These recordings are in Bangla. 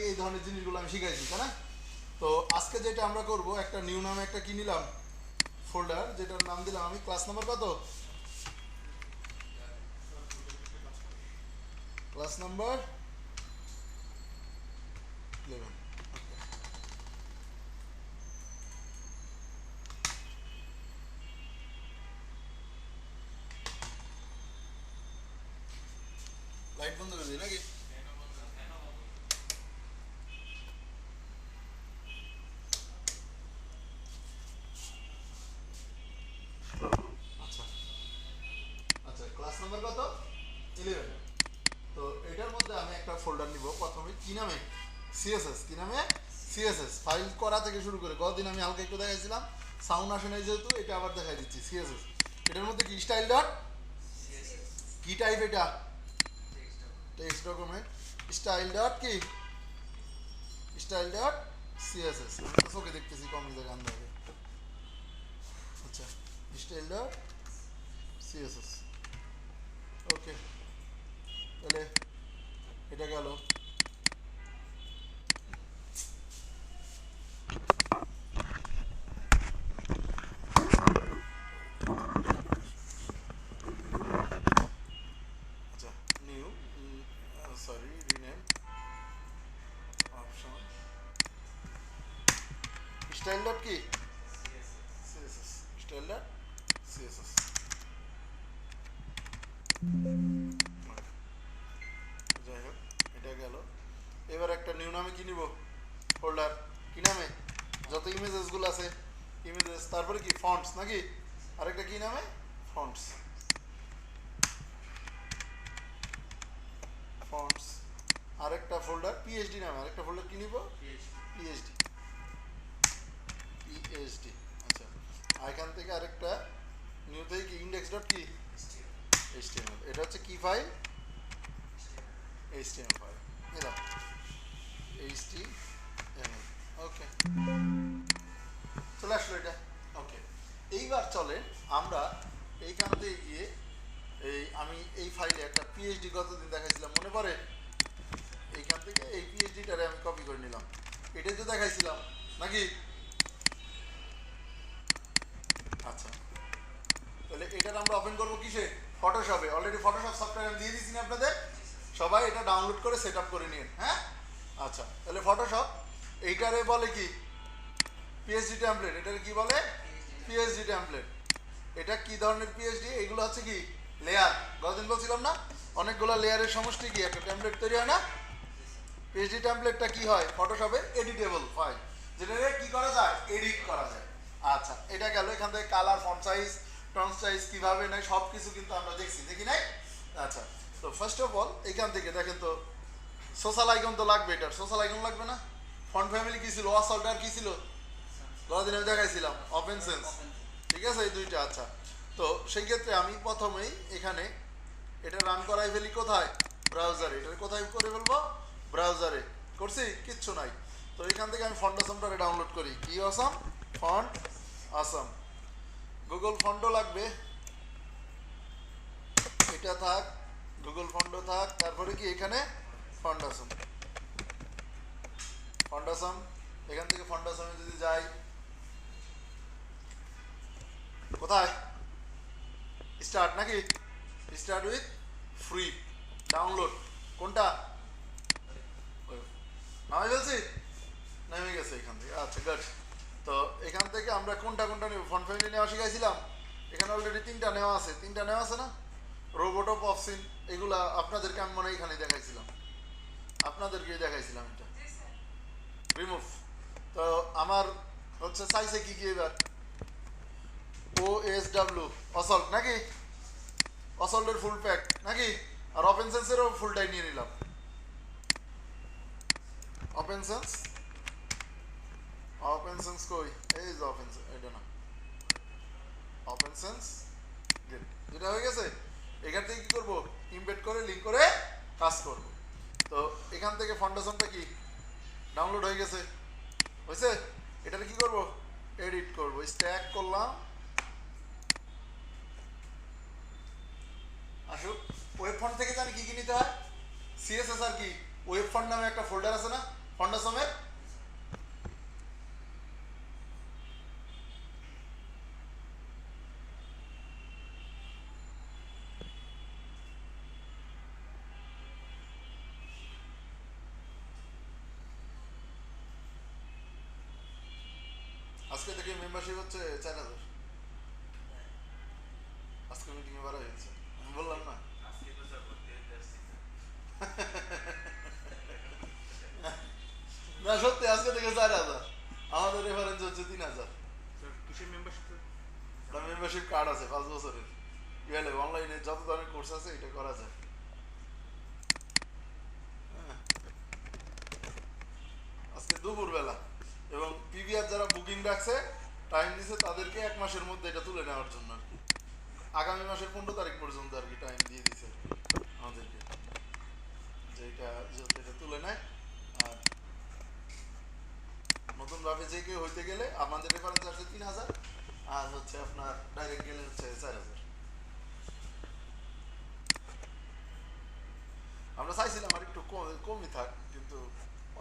এই ধরনের জিনিসগুলো আমি শিখাইছি, তাই না? তো আজকে যেটা আমরা করব, একটা নিউ নামে একটা কি নিলাম ফোল্ডার, যেটার নাম দিলাম আমি ক্লাস নাম্বার কত, ক্লাস নাম্বার 11। লাইট বন্ধ করে দিই নাকি? আচ্ছা আচ্ছা, ক্লাস নাম্বার কত, 11। তো এটার মধ্যে আমি একটা ফোল্ডার নিব প্রথমে, কি নামে, সিএসএস। কি নামে, সিএসএস। ফাইল করা থেকে শুরু করে গতদিন আমি হালকা একটু দেখাইছিলাম, সাউন্ড আসে নাই যেহেতু এটা আবার দেখাই দিচ্ছি। সিএসএস, এটার মধ্যে কি স্টাইল ডট, কি টাইপ এটা, টেক্সট ডকুমেন্ট, স্টাইল ডট কি, স্টাইল ডট সিএসএস। আমি তো চোখে দেখতেছি কম জায়গা আন্দাজে। আচ্ছা, স্টাইল ডট সিএসএস। ওকে, তাহলে এটা গেল। আচ্ছা, new, sorry, rename option, style dot কি, সিএসএস, স্টাইল ডট সিএসএস। যাই হোক, এটা গেল। এবার একটা নিউ নামে কি নিব ফোল্ডার, কি নামে, যত ইমেজেসগুলো আছে ইমেজেস, তারপরে কি ফন্টস নাকি, আরেকটা কি নামে, ফন্টস, ফন্টস। আরেকটা ফোল্ডার পিএইচডি নামে, আরেকটা ফোল্ডার কি নিব, পিএইচডি, পিএইচডি। আচ্ছা, এখান থেকে আরেকটা নিউ থেকে কি, ইন্ডেক্স ডট কি, এইচটিএমএল। এটা হচ্ছে কি ফাইল, এইচটিএমএল ফাইল নিলাম, এইচটিএমএল। ওকে, চলে আসলো এটা। ওকে, এইবার চলে আমরা এইখান থেকে গিয়ে আমি এই ফাইলে একটা পিএইচডি গতদিন দেখাইছিলাম, মনে পড়ে? এইখান থেকে এই পিএইচডিটারে আমি কপি করে নিলাম, এটাই তো দেখাইছিলাম নাকি? আচ্ছা, তাহলে এটার আমরা ওপেন করবো কিসে, ফটোশপে। অলরেডি ফটোশপ সফটওয়্যার আমি দিয়ে দিচ্ছি না আপনাদের, সবাই এটা ডাউনলোড করে সেট আপ করে নিন। হ্যাঁ, আচ্ছা, তাহলে ফটোশপ এইটারে বলে কি, পিএইচডি টেমপ্লেট। এটারে কি বলে, পিএইচডি টেমপ্লেট। এটা কি ধরনের পিএইচডি, এগুলো হচ্ছে কি লেয়ার, গতদিন বলছিলাম না অনেকগুলো লেয়ারের সমষ্টি কি একটা টেমপ্লেট তৈরি হয় না। পিএইচডি টেমপ্লেটটা কি হয়, ফটোশপে এডিটেবল ফাইল, যেটা কি করা যায়, এডিট করা যায়। আচ্ছা, এটা গেল। এখান থেকে কালার, ফন্ট সাইজ, টন সাইজ কিভাবে নেয় সব কিছু কিন্তু আমরা দেখছি, দেখি নাই? আচ্ছা, তো ফার্স্ট অফ অল এখান থেকে দেখেন তো, সোশ্যাল আইকন তো লাগবে, এটার সোশ্যাল আইকন লাগবে না? ফন্ট ফ্যামিলি কি ছিল, অসল্ট আর কি ছিল, গতদিন আমি দেখাইছিলাম ওপেন সেন্স, ঠিক আছে, এই দুইটা। আচ্ছা, তো সেই ক্ষেত্রে আমি প্রথমেই এখানে এটা রান করাই ফেলি কোথায়, ব্রাউজারে। এটা কোথায় করে ফেলবো, ব্রাউজারে। করছি, কিচ্ছু নাই। তো এখান থেকে আমি ফন্ট আসামটারে ডাউনলোড করি, কি আসাম, ফন্ট আসাম। গুগল ফন্টও লাগবে, এটা থাক, গুগল ফন্টও থাক। তারপরে কি এখানে ফন্ট আসাম, ফন্ট আসাম। এখান থেকে ফন্ট আসামে যদি যাই, কোথায়, স্টার্ট নাকি, স্টার্ট উইথ ফ্রি ডাউনলোড, কোনটা, নামে ফেলছি, নেমে গেছে এখান থেকে। আচ্ছা, গুড। তো এখান থেকে আমরা কোনটা কোনটা নেব, ফন্ট ফ্যামিলি নেওয়া শিখাইছিলাম, এখানে অলরেডি তিনটা নেওয়া আছে, তিনটা নেওয়া আছে না, রোবট অফ অফসিন, এগুলা আপনাদেরকে আমি মনে হয় এখানে দেখাইছিলাম, আপনাদেরকে দেখাইছিলাম এটা, রিমুভ। তো আমার হচ্ছে চাইছে কি কি এবার, OSW, অসল্ট নাকি, অসল্টের ফুল প্যাক নাকি, আর ওপেন সেন্সেরও ফুলটাই নিয়ে নিলাম, ওপেন সেন্স, ওপেন সেন্স কই, এই যে ওপেন সেন্স, এটা না, ওপেন সেন্স, গেট, যেটা হয়ে গেছে। এখান থেকে কি করবো, ইমবেড করে লিঙ্ক করে কাজ করব। তো এখান থেকে ফাউন্ডেশনটা কি ডাউনলোড হয়ে গেছে, হয়েছে। এটাকে কি করব, এডিট করব, স্ট্যাক করলাম, আসুক। ওয়েব ফন্ট থেকে জানি কি কি নিতে হয়, সিএসএস আর কি, ওয়েব ফান্ড নামে একটা ফোল্ডার আছে না ফন্ডাসমের, আজকে থেকে মেম্বারশিপ হচ্ছে 4000। আজকে মিটিংয়ে বাড়া হয়েছে, আমি বললাম না। না সত্যি আজকে থেকে 4000, আমাদের রেফারেন্স হচ্ছে 3000। মেম্বারশিপ কার্ড আছে 5 বছরের, গেলে অনলাইনে যত ধরনের কোর্স আছে এটা করা যায়। আজকে দুপুরবেলা, এবং পিভিআর যারা বুকিং রাখছে টাইম দিছে তাদেরকে 1 মাসের মধ্যে এটা তুলে নেওয়ার জন্য আর কি, আগামী মাসের 15 তারিখ পর্যন্ত আর কি টাইম দিয়ে দিছে আমাদেরকে, যে এটা তুলে নেয়। আর নতুনভাবে যে কেউ হইতে গেলে আমাদের রেফারেন্স আসছে 3000, আর হচ্ছে আপনার ডাইরেক্ট গেলে হচ্ছে 4000। আমরা চাইছিলাম আর একটু কমই থাক, কিন্তু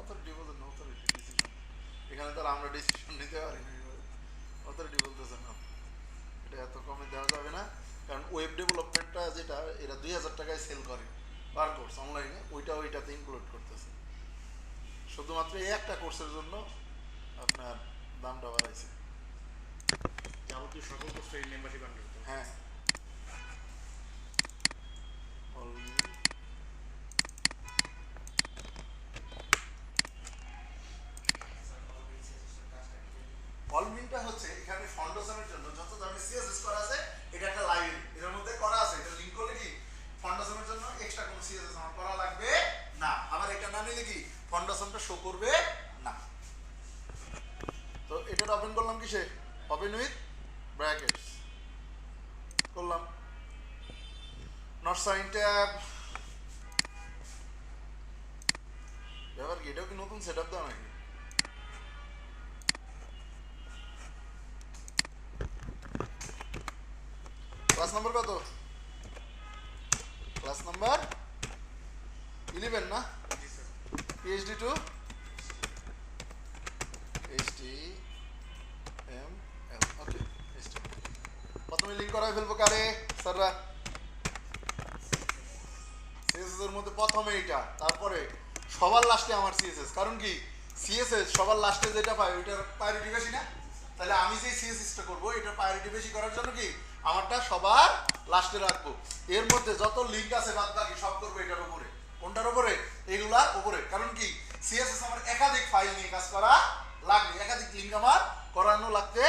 অথরিটি বলছে না, অথরিটি ডিসিশন, এখানে তো আমরা ডিসিশন নিতে পারি না, অথরিটি বলতেছে না এটা এত কমে দেওয়া যাবে না, কারণ ওয়েব ডেভেলপমেন্টটা যেটা এরা 2000 টাকায় সেল করে পার কোর্স অনলাইনে, ওইটাতে ইনক্লুড করতেছে, শুধুমাত্র এই একটা কোর্সের জন্য আপনার দামটা বাড়াইছে। যাবতীয় সকল কোর্স এই মেম্বারশিপ আন্ডার। হ্যাঁ অলমিনটা হচ্ছে এখানে ফাউন্ডেশনের জন্য যত ধরনের সিএসএস করা আছে, এটা একটা লাইব্রেরি এর মধ্যে করা আছে, এটা লিংক করলে কি ফাউন্ডেশনের জন্য এক্সট্রা কোনো সিএসএস আমার করা লাগবে না, আবার এটা না নিলে কি ফাউন্ডেশনটা শো করবে না। তো এটা ওপেন করলাম কিসে, ওপেন উইথ ব্র্যাকেটস করলাম, নট সাইন ট্যাব, ব্যাপার কি এটাও কি নতুন সেটআপ দাও নাকি? ক্লাস নাম্বার কত? ক্লাস নাম্বার 11 না? পিএইচডি টু HTML, ওকে। প্রথমে লিংক করাই ফেলবো কারে স্যাররা, সিএসএস এর মধ্যে প্রথমে এইটা, তারপরে সবার লাস্টে আমার সিএসএস, কারণ কি সিএসএস সবার লাস্টে যেটা পাই ওইটার প্রায়োরিটি বেশি না, তাহলে আমি যে সিএসএসটা করবো এটার প্রায়োরিটি বেশি করার জন্য কি আমারটা সবার লাস্টে রাখবো, এর মধ্যে যত লিঙ্ক আছে বাদ বাকি সব করবো এটার উপরে, কোনটার উপরে? এগুলার উপরে, কারণ কি সিএসএস আমার একাধিক ফাইল নিয়ে কাজ করা লাগবে, একাধিক লিঙ্ক আমার করানো লাগতে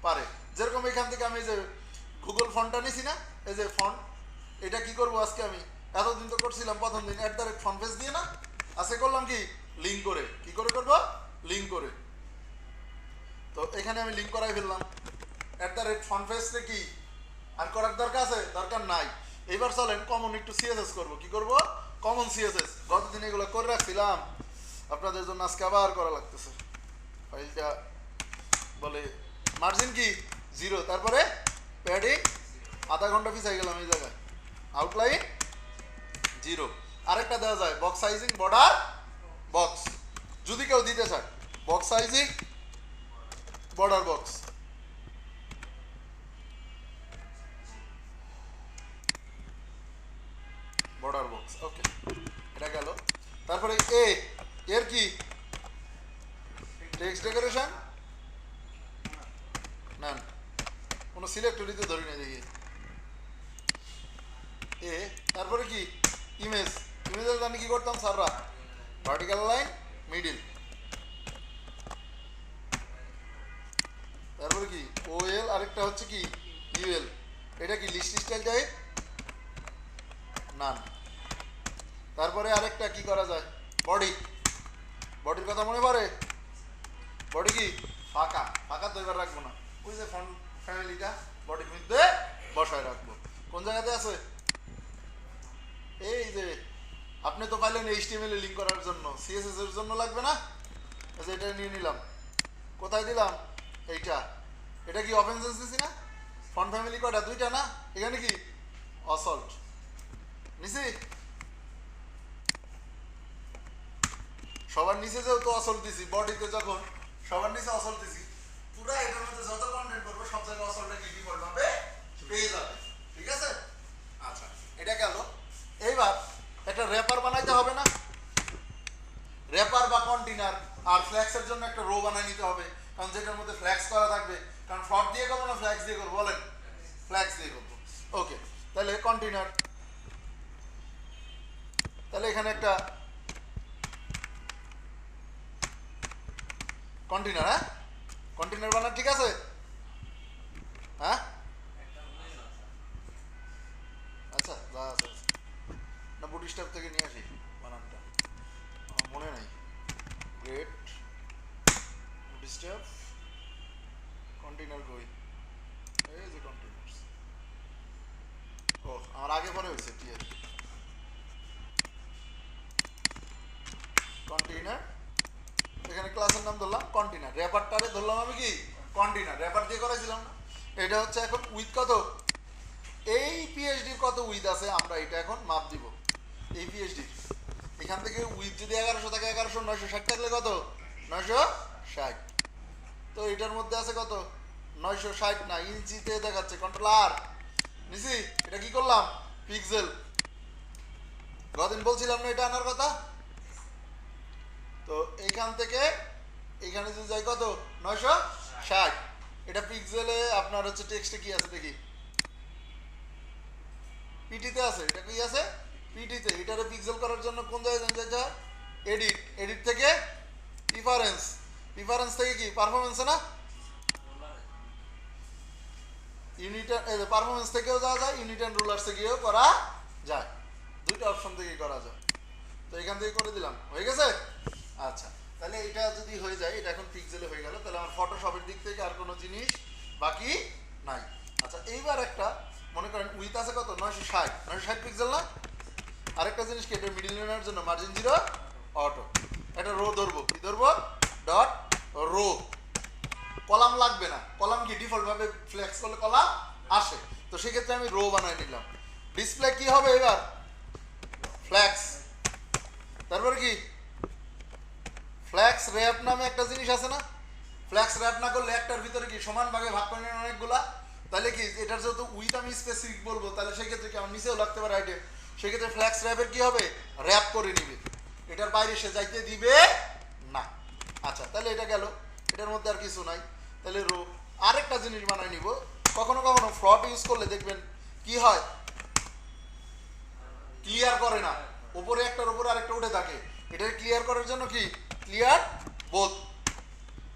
পারে। যেরকম এখান থেকে আমি যে গুগল ফন্টটা নিছি না, এই যে ফন্ট, এটা কি করবো আজকে আমি এতদিন তো করছিলাম প্রথম দিন ফন্ট পেজ দিয়ে না, আজকে করলাম কি লিঙ্ক করে, কি করে করবো লিঙ্ক করে, তো এখানে আমি লিঙ্ক করাই ফেললাম ফন্ট পেজটা কি আর করার দরকার আছে? দরকার নাই। এবার চলেন কমন একটু সিএসএস করবো, কি করবো কমন সিএসএস, গতদিন এগুলো করে রাখছিলাম আপনাদের জন্য, আজকে আবার করা লাগতেছে। ফাইলটা বলে মার্জিন কি 0, তারপরে প্যাডিং আধা ঘন্টা পিছাই গেলাম এই জায়গায়, আউটলাইন 0, আরেকটা দেওয়া যায় বক্স সাইজিং বর্ডার বক্স, যদি কেউ দিতে চায় box sizing border box, border box, okay এটা গেল। তারপরে এর কি টেক্সট ডেকোরেশন না, কোনো সিলেক্টরিতে ধরি না দেখি তারপরে কি ইমেজের জানি কি করতাম স্যাররা, ভার্টিক্যাল লাইন মিডিল, তারপরে কি ওএল, আরেকটা হচ্ছে কি ইউএল, এটা কি লিস্ট স্টাইল টাইপ নান, তারপরে আরেকটা কি করা যায় বডির কথা মনে পড়ে, বডি কি ফাঁকা তো এবার রাখবো না, ওই যে ফন্ট ফ্যামিলিটা বডির মধ্যে বসায় রাখবো, কোন জায়গাতে আছে এই যে আপনি তো পাইলেন HTML লিংক করার জন্য, CSS এর জন্য লাগবে না, এটা নিয়ে নিলাম, কোথায় দিলাম এইটা, এটা কি ওপেন সেন্স দিছি না, ফন্ট ফ্যামিলি কয়টা? 2টা না, এখানে কি অসল্ট নিছি, সবার নিচে যেহেতু অসল দিছি, বডিতে যখন সবার নিচে অসল দিছি, পুরো এটার মধ্যে যত কন্টেন্ট করবো সব জায়গায় অসলটা কি ডিফল্ট ভাবে পেয়ে যাবে। ঠিক আছে? আচ্ছা, এটা গেল। এইবার একটা র্যাপার বানাইতে হবে না? র্যাপার বা কন্টেইনার আর ফ্ল্যাক্সের জন্য একটা রো বানাই নিতে হবে, কারণ যেটার মধ্যে ফ্ল্যাক্স করা থাকবে। কারণ ফ্লট দিয়ে করবো না ফ্ল্যাক্স দিয়ে করবো, বলেন? ফ্ল্যাক্স দিয়ে করবো। ওকে, তাহলে কন্টেইনার, তাহলে এখানে একটা কন্টেইনার, হ্যাঁ কন্টেইনার বানান ঠিক আছে? হ্যাঁ আচ্ছা, যা আছে আছে। না বুটস্ট্র্যাপ থেকে নিয়ে আসি বানানটা, আমার মনে নাই। গ্রেট বুটস্ট্র্যাপ কন্টেইনার কই? এই যে কন্টেইনার্স। ও আমার আগে পরে হয়েছে, ঠিক আছে। কন্টেইনার, এখানে ক্লাসের নাম ধরলাম কন্টেইনার, র্যাপারটারে ধরলাম আমি কি কন্টেইনার, র্যাপার দিয়ে করেছিলাম না। এটা হচ্ছে এখন উইথ কত, এই পিএইচডির কত উইথ আছে আমরা এটা এখন মাপ দিব। এই পিএইচডির এখান থেকে উইথ যদি 1100 থাকে, 1100, 960 থাকলে কত, 960। তো এটার মধ্যে আছে কত, 960 না, ইঞ্চিতে দেখাচ্ছে, কন্ট্রোল আর নিছি। এটা কি করলাম, পিক্সেল। কদিন বলছিলাম না এটা আনার কথা। তো এইখান থেকে এইখানে যদি যাই কত, 960। এটা পিক্সেলে আপনার হচ্ছে টেক্সটে কি আছে দেখি, পিটিতে আছে। এটা কি আছে, পিটিতে। এটারে পিক্সেল করার জন্য কোন জায়গায় যেতে হয়, এডিট, এডিট থেকে প্রিফারেন্স, প্রিফারেন্স থেকে কি পারফরমেন্স, না ইউনিট, পারফরমেন্স থেকেও যাওয়া যায়, ইউনিট অ্যান্ড রুলার্স থেকেও করা যায়, দুইটা অপশন থেকেই করা যায়। তো এখান থেকে করে দিলাম, হয়ে গেছে। আচ্ছা, তাহলে এটা যদি হয়ে যায়, এটা এখন পিক্সেলে হয়ে গেল, তাহলে আমার ফটোশপের দিক থেকে আর কোনো জিনিস বাকি নাই। আচ্ছা, এইবার একটা মনে করেন উইথ আছে কত, 960 পিক্সেল না। আরেকটা জিনিস কি, এটা মিডল নেওয়ার জন্য মার্জিন 0 অটো। একটা রো ধরবো, কি ধরবো, ডট রো। কলাম লাগবে না, কলাম কি ডিফল্ট ভাবে ফ্লেক্স করলে কলাম আসে, তো সেক্ষেত্রে আমি রো বানাই নিলাম। ডিসপ্লে কি হবে এবার, ফ্ল্যাক্স। তারপরে কি, ফ্ল্যাক্স র্যাপ নামে একটা জিনিস আছে না। ফ্ল্যাক্স র্যাপ না করলে একটার ভিতরে কি সমান ভাগে ভাগ করে নেন অনেকগুলা, তাহলে কি এটার যেহেতু উইথ আমি স্পেসিফিক বলবো, তাহলে সেক্ষেত্রে কি আমার নিচেও লাগতে পারে আইটেম, সেক্ষেত্রে ফ্ল্যাক্স র্যাপের কি হবে, র্যাপ করে নিবে, এটার বাইরে সে যাইতে দিবে না। আচ্ছা, তাহলে এটা গেল, এটার মধ্যে আর কিছু নাই। তাহলে রো, আরেকটা জিনিস বানাই নিব। কখনো কখনো ফ্লট ইউজ করলে দেখবেন কি হয়, ক্লিয়ার করে না, উপরে একটার উপরে আরেকটা উঠে থাকে। এটাকে ক্লিয়ার করার জন্য কি, ক্লিয়ার বোথ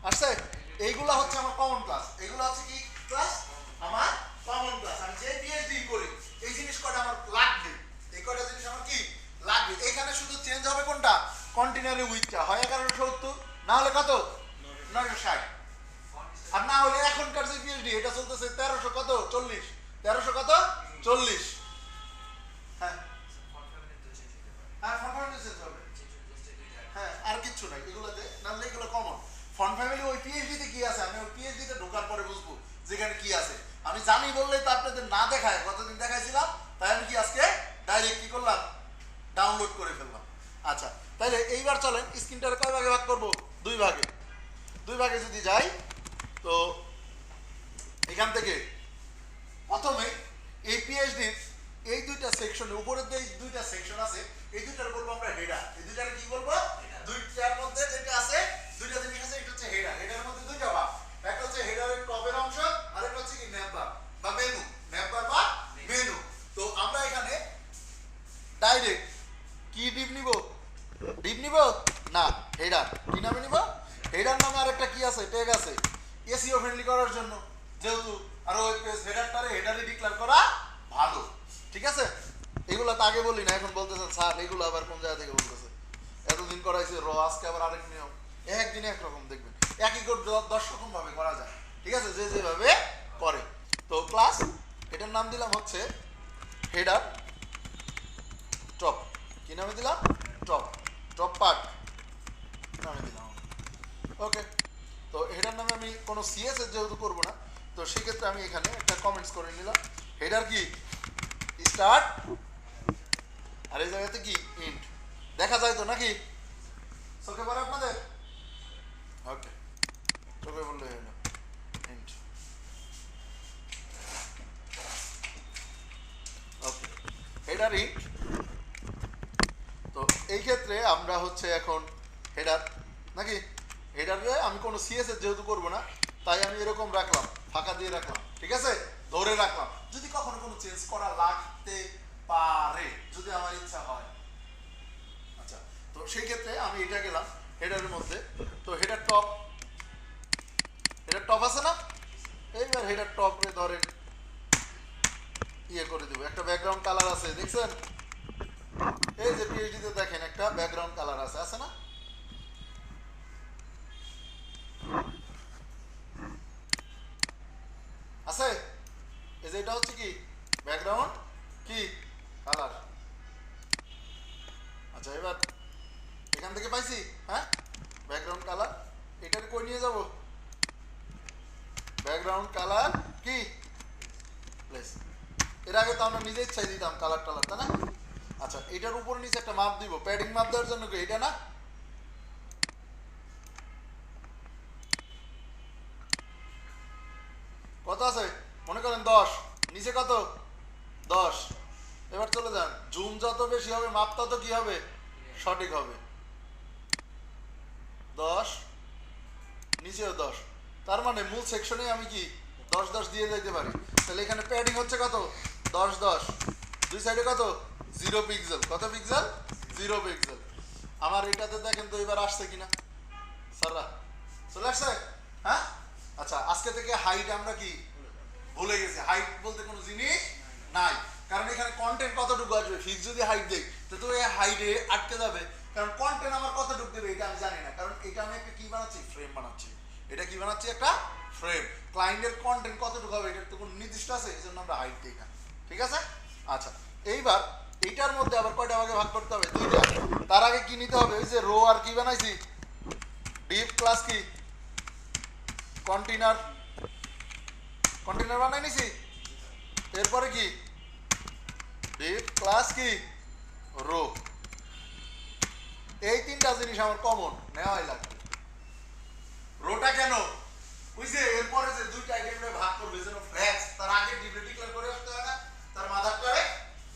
আসছে। এইগুলা হচ্ছে আমার কমন ক্লাস, এইগুলো হচ্ছে কি ক্লাস, আমার কমন ক্লাস। আমি যে পিএইচডি করি এই জিনিস কয়টা আমার লাগবে, এই কয়টা জিনিস আমার কি লাগবে। এখানে শুধু চেঞ্জ হবে কোনটা, কন্টেইনারের উইথটা, হয় 1170, না হলে কত, 960। আর না হলে এখনকার যে পিএইচডি এটা চলতেছে 1300 কত, 40, 1300 কত, 40। হ্যাঁ হ্যাঁ, আর কিচ্ছু নাই এগুলোতে, নাহলে এগুলো কমন। ফন্ট ফ্যামিলি ওই পিএইচডিতে কি আছে, আমি ওই পিএইচডিতে ঢোকার পরে বুঝবো যেখানে কি আছে। আমি জানি বললেই তো আপনাদের না দেখায়, কতদিন দেখাইছিলাম, তাই আমি কি আজকে ডাইরেক্ট কি করলাম, ডাউনলোড করে ফেললাম। আচ্ছা, তাহলে এইবার চলেন স্ক্রিনটারে কয় ভাগে ভাগ করবো, 2 ভাগে। 2 ভাগে যদি যাই, তো এখান থেকে প্রথমে এই পিএইচডির এই দুইটা সেকশনে, উপরের যে দুইটা সেকশন আছে, এই দুইটার বলবো আমরা হেডার। এই দুইটার কি বলবো, দুইটার মধ্যে যেটা আছে, দুইটা জিনিস আছে, এটা হচ্ছে হেডার। হেডারের মধ্যে দুইটা ভাগ, একটা হচ্ছে হেডারের টপের অংশ, আর একটা হচ্ছে কি ন্যাপবার বা মেনু, ন্যাপবার বা মেনু। তো আমরা এখানে ডাইরেক্ট কি ডিপ নিব, ডিপ নিব না, হেডার। কি নামে নিব, হেডার নামে আরেকটা কি আছে, ট্যাগ আছে, এসইও ফ্রেন্ডলি করার জন্য, যেহেতু আর ওয়েব পেজ হেডারটারে হেডারে ডিক্লেয়ার করা ভালো। ঠিক আছে, এগুলো তো আগে বলি না, এখন বলতেছেন স্যার এগুলো আবার কোন জায়গা থেকে বলতেছে, এতদিন করাইছে র, আজকে আবার আরেক নিয়ম। একদিনে একরকম দেখবেন, একই কোড 10 রকম ভাবে করা যায়। ঠিক আছে, যে যেভাবে করে। তো ক্লাস এটার নাম দিলাম হচ্ছে হেডার টপ। কি নামে দিলাম, টপ, টপ পার্ট নামে দিলাম। ওকে, তো হেডার নামে আমি কোনো সিএসএস যেহেতু করবো না, তো সেক্ষেত্রে আমি এখানে একটা কমেন্টস করে নিলাম, হেডার কি স্টার্ট, আর এই জায়গাতে কি ইন্ট। দেখা যায় তো নাকি, চোখে পড়ে আপনাদের? ওকে, চোখে বললে হলো ইন্ট। ওকে, হেডার ইন্ট। তো এই ক্ষেত্রে আমরা হচ্ছে এখন হেডার নাকি হেডারে আমি কোনো সিএসএস যেহেতু করবো না, তাই আমি এরকম রাখলাম, ফাঁকা দিয়ে রাখলাম, ঠিক আছে, ধরে রাখলাম। যদি কখনো কোনো চেঞ্জ করা লাগতে পারে, যদি আমার ইচ্ছা হয়, আচ্ছা, তো সেই ক্ষেত্রে আমি এটা গেলাম হেডারের মধ্যে। তো হেডার টপ আছে না, এইবার হেডার টপে ধরেন ইয়ে করে দেবো, একটা ব্যাকগ্রাউন্ড কালার আছে দেখছেন, এই যে পিএইচডি তে দেখেন একটা ব্যাকগ্রাউন্ড কালার আছে, আছে না? আছে, এই যে এটা হচ্ছে কি ব্যাকগ্রাউন্ড কি কালার। আচ্ছা, এবার এখান থেকে পাইছি, হ্যাঁ, ব্যাকগ্রাউন্ড কালার। এটাকে কই নিয়ে যাব? ব্যাকগ্রাউন্ড কালার কি প্লেস। এর আগে তো আমরা নিজে ইচ্ছাই দিতাম কালার টালার, তাই না? আচ্ছা, এটার উপর নিচে একটা মাপ দিব, প্যাডিং মাপ দেওয়ার জন্য কি এটা না? কত আছে মনে করেন 10, নিচে কত 10। এবার চলে যান, জুম যত বেশি হবে মাপ তত কি হবে সঠিক হবে। 10 নিচেও 10, তার মানে মূল সেকশনে আমি কি 10 দিয়ে দিতে পারি। তাহলে এখানে প্যাডিং হচ্ছে কত 10, দুই সাইডে কত 0 পিক্সেল, কত পিক্সেল 0 পিক্সেল। আমার এটাতে দেখেন তো এবার আসছে কিনা, সারা চলে আসছে, হ্যাঁ। আচ্ছা, আজকে থেকে হাইট আমরা কি ভুলে গেছি, হাইট বলতে কোনো জিনিস নাই, কারণ এখানে কন্টেন্ট কতটুকু আসবে, ফিক্স যদি হাইট দেই তো এই হাইটে আটকে যাবে, কারণ কন্টেন্ট আমার কতটুকু দেবে এটা আমি জানি না, কারণ এটা আমি একটা কি বানাচ্ছি, ফ্রেম বানাচ্ছি। এটা কি বানাচ্ছি, একটা ফ্রেম। ক্লায়েন্টের কন্টেন্ট কতটুকু হবে এটার তো কোনো নির্দিষ্ট আছে, এই জন্য আমরা হাইট দিই না, ঠিক আছে। আচ্ছা, এইবার এইটার মধ্যে আবার কয়টা ভাগে ভাগ করতে হবে, দুইটা। তার আগে কি নিতে হবে, ওই যে রো আর কি বানাইছি, ডিপ ক্লাস কি কন্টেনার বানাই নিছি। এরপরে কি ডিপ ক্লাস কি রো। এই তিনটা জিনিস আমার কমন নেওয়াই লাগবে। রোটা কেন, ওই যে এরপরে যে দুইটা আইটেমে ভাগ করবে যেন ফ্ল্যাক্স, তার আগে ডিপে ডিক্লেয়ার করে আসতে হয় না তার মাদার করে।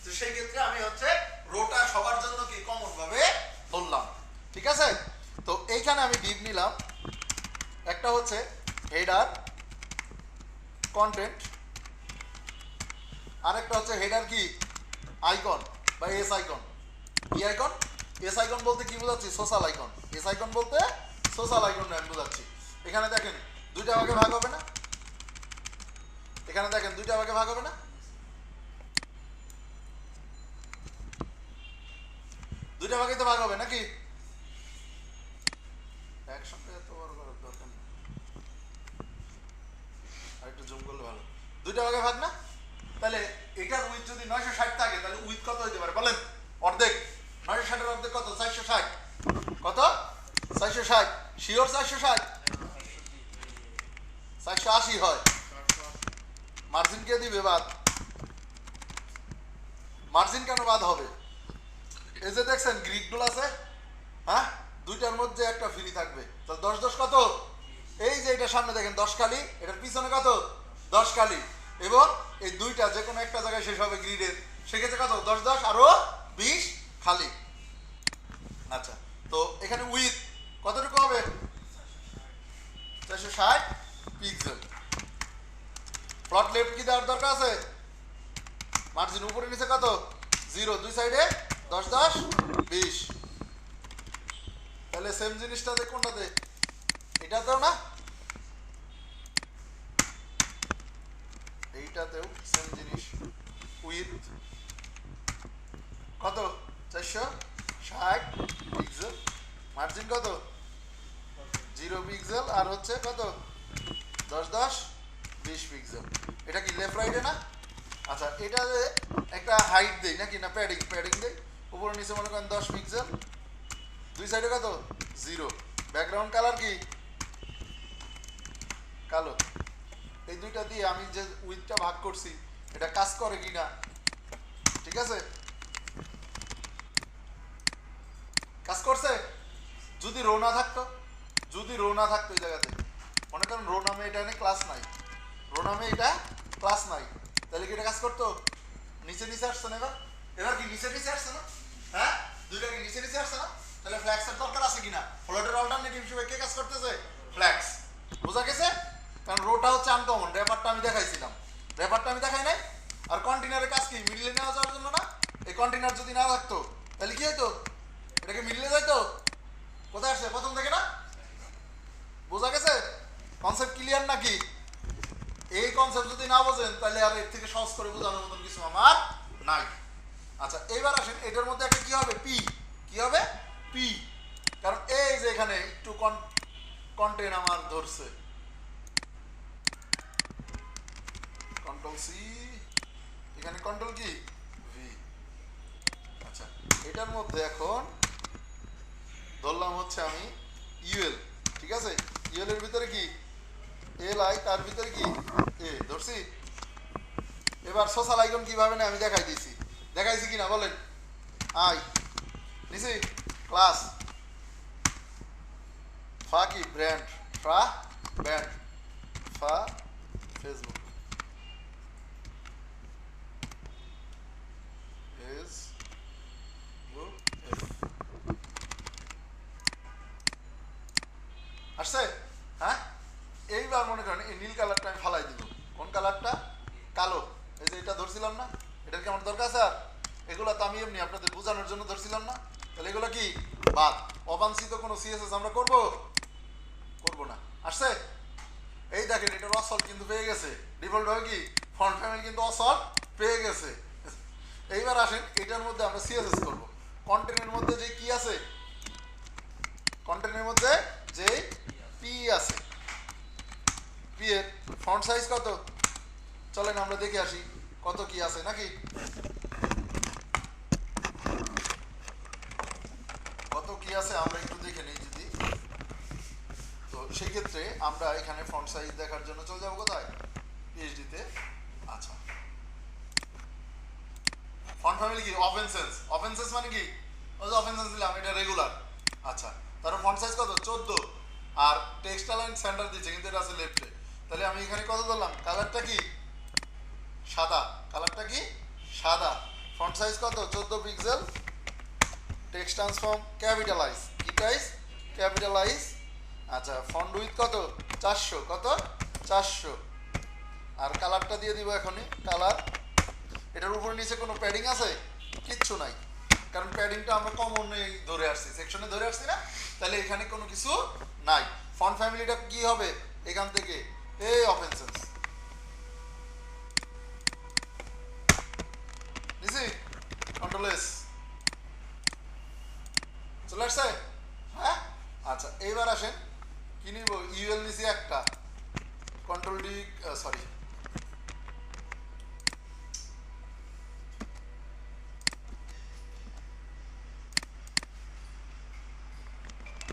তো সেই ক্ষেত্রে আমি হচ্ছে রোটা সবার জন্য কি কমন ভাবে ধরলাম, ঠিক আছে। তো এইখানে আমি ডিপ নিলাম, একটা হচ্ছে হেডার কন্টেন্ট, আরেকটা হচ্ছে হেডার কি আইকন বা এস আইকন। কি আইকন, এস আইকন বলতে কি বোঝাচ্ছি, সোশ্যাল আইকন। এস আইকন বলতে সোশ্যাল আইকন আমি বোঝাচ্ছি। এখানে দেখেন দুইটা ভাগে ভাগ হবে না, এখানে দেখেন দুইটা ভাগে ভাগ হবে না, দুইটা ভাগে তো ভাগ হবে নাকি, একসঙ্গে এত বড় করার দরকার নেই, আর একটু জুম করলে ভালো। দুইটা ভাগে ভাগ না, তাহলে এটার উইথ যদি 960 থাকে তাহলে উইথ কত হইতে পারে বলেন, অর্ধেক। 960 এর অর্ধেক কত, 460, কত 460, শিওর 460, 480 হয়। মার্জিন কে দিবে বাদ, মার্জিন কেন বাদ হবে, এই যে দেখছেন গ্রিডগুলো আছে, হ্যাঁ, দুইটার মধ্যে একটা ফ্রি থাকবে, তাহলে 10 কত, এই যে এটা সামনে দেখেন 10 খালি, এটার পিছনে কত 10 খালি, এবং এই দুইটা যে কোনো একটা জায়গায় শেষ হবে গ্রিডের, সেক্ষেত্রে কত 10 আরো 20 খালি। আচ্ছা, তো এখানে উইথ কতটুকু হবে 460 পিক্সেল। ফ্রন্ট লেফট কি দেওয়ার দরকার আছে, মার্জিন উপরে নিচে কত 0, দুই সাইডে 10 20। তাহলে সেম জিনিসটাতে কোনটাতে, এটাতেও না এইটাতেও সেম জিনিস, উইথ কত 460 পিক্সেল, মার্জিন কত 0 পিক্সেল, আর হচ্ছে কত 10 20 পিক্সেল। এটা কি লেফট রাইটে না। আচ্ছা, এটা একটা হাইট দেই নাকি না, প্যাডিং দেই, উপরে নিচে মনে করেন 10 পিক্সেল, দুই সাইডে কত 0, ব্যাকগ্রাউন্ড কালার কি কালো। এই দুইটা দিয়ে আমি যে উইথটা ভাগ করছি এটা কাজ করে কিনা, ঠিক আছে, কাজ করছে, যদি রো না থাকতো, যদি রো না থাকতো এই জায়গাতে, মনে করেন রো নামে এটা এনে ক্লাস নাই, রো নামে এটা ক্লাস নাই, তাহলে কি এটা কাজ করতো? নিচে নিচে আসছে না এবার? এবার কি নিচে নিচে আসছে না? হ্যাঁ, দুইটা কি নিচে নিচে আসছে না? তাহলে ফ্ল্যাক্সের দরকার আছে কিনা? ফ্লোটের অল্টারনেটিভ হিসেবে কে কাজ করতেছে? ফ্ল্যাক্স। বোঝা গেছে? কারণ রোটা হচ্ছে আনকমন, র্যাপারটা আমি দেখাইছিলাম, র্যাপারটা আমি দেখাই নাই। আর কন্টেনারের কাজ কি? মিডলে নেওয়া যাওয়ার জন্য না? এই কন্টেনার যদি না থাকতো তাহলে কি হতো? এটাকে মিডলে যাইতো। কোথায় আসছে? প্রথম থেকে না? বোঝা গেছে? কনসেপ্ট ক্লিয়ার নাকি? এই কনসেপ্ট যদি না বোঝেন তাহলে আর এর থেকে সহজ করে বোঝানোর মতন কিছু আমার নাই। আচ্ছা, এইবার আসেন এটার মধ্যে একটা কি হবে? পি। কি হবে? পি। কারণ এই যে এখানে একটু কন্টেন্ট আমার ধরছে, কন্ট্রোল সি, এখানে কন্ট্রোল কি? ভি। আচ্ছা, এটার মধ্যে এখন ধরলাম হচ্ছে আমি ইউএল, ঠিক আছে? ইউএল এর ভিতরে কি? এল আই, তার ভিতরে কি? এ ধরছি। এবার সোশ্যাল আইকন কিভাবে না আমি দেখাই দিয়েছি, দেখাইছি কিনা বলেন? আই নিছি ক্লাস ফা কি? ব্র্যান্ড, ফা ব্র্যান্ড, ফা ফেসবুক, ফেসবুক আসছে। হ্যাঁ, এইবার মনে করেন এই নীল কালারটা আমি ফালাই দিব। কোন কালারটা? কালো। এই যে এটা ধরছিলাম না, এটার কি আমার দরকার আছে? আর এগুলো তো আমি এমনি আপনাদের বোঝানোর জন্য ধরছিলাম না, তাহলে এগুলো কি বাদ। অবাঞ্ছিত কোনো সিএসএস আমরা করব করব না। আসছে? এই দেখেন এটার অসল্ট কিন্তু পেয়ে গেছে, ডিফল্ট হবে কি ফন্ট ফ্যামিলি কিন্তু অসল্ট পেয়ে গেছে। এইবার আসেন এটার মধ্যে আমরা সিএসএস করব। কন্টেন্টের মধ্যে যে কি আছে, কন্টেন্টের মধ্যে যে পি আছে, পি এর ফন্ট সাইজ কত? চলেন আমরা দেখে আসি কত কি আছে নাকি, কত কি আছে আমরা একটু দেখে নিই যদি। তো সেই ক্ষেত্রে আমরা এখানে ফন্ট সাইজ দেখার জন্য চলে যাবো কোথায়? পিএইচডি তে। আচ্ছা, ফন্ট ফ্যামিলি কি? অফেন্সেন্স। অফেন্সেন্স মানে কি? ওই যে অফেন্সেন্স দিলাম, এটা রেগুলার। আচ্ছা, তারপর ফন্ট সাইজ কত? 14। আর টেক্সট লাইন সেন্টার দিচ্ছে কিন্তু এটা আছে লেফটে, তাহলে আমি এখানে কত ধরলাম? কালারটা কি? সাদা। কালারটা কি? সাদা। ফন্ট সাইজ কত? 14 পিক্সেল। টেক্সট ট্রান্সফর্ম ক্যাপিটালাইজ, কি টাইজ? ক্যাপিটালাইজ। আচ্ছা, ফন্ট উইথ কত? 400। কত? 400। আর কালারটা দিয়ে দিব এখনই, কালার। এটার উপর নিচে কোনো প্যাডিং আছে? কিচ্ছু নাই, কারণ প্যাডিংটা আমরা কমনে ধরে আসছি, সেকশনে ধরে আসছি না, তাহলে এখানে কোনো কিছু নাই। ফন্ট ফ্যামিলিটা কি হবে? এখান থেকে এই অফেন্সেন্স নিছি, কন্ট্রোল এস, চলে আসছে। হ্যাঁ, আচ্ছা এইবার আসেন কি নিব? ইউএল নিছি একটা, control D, sorry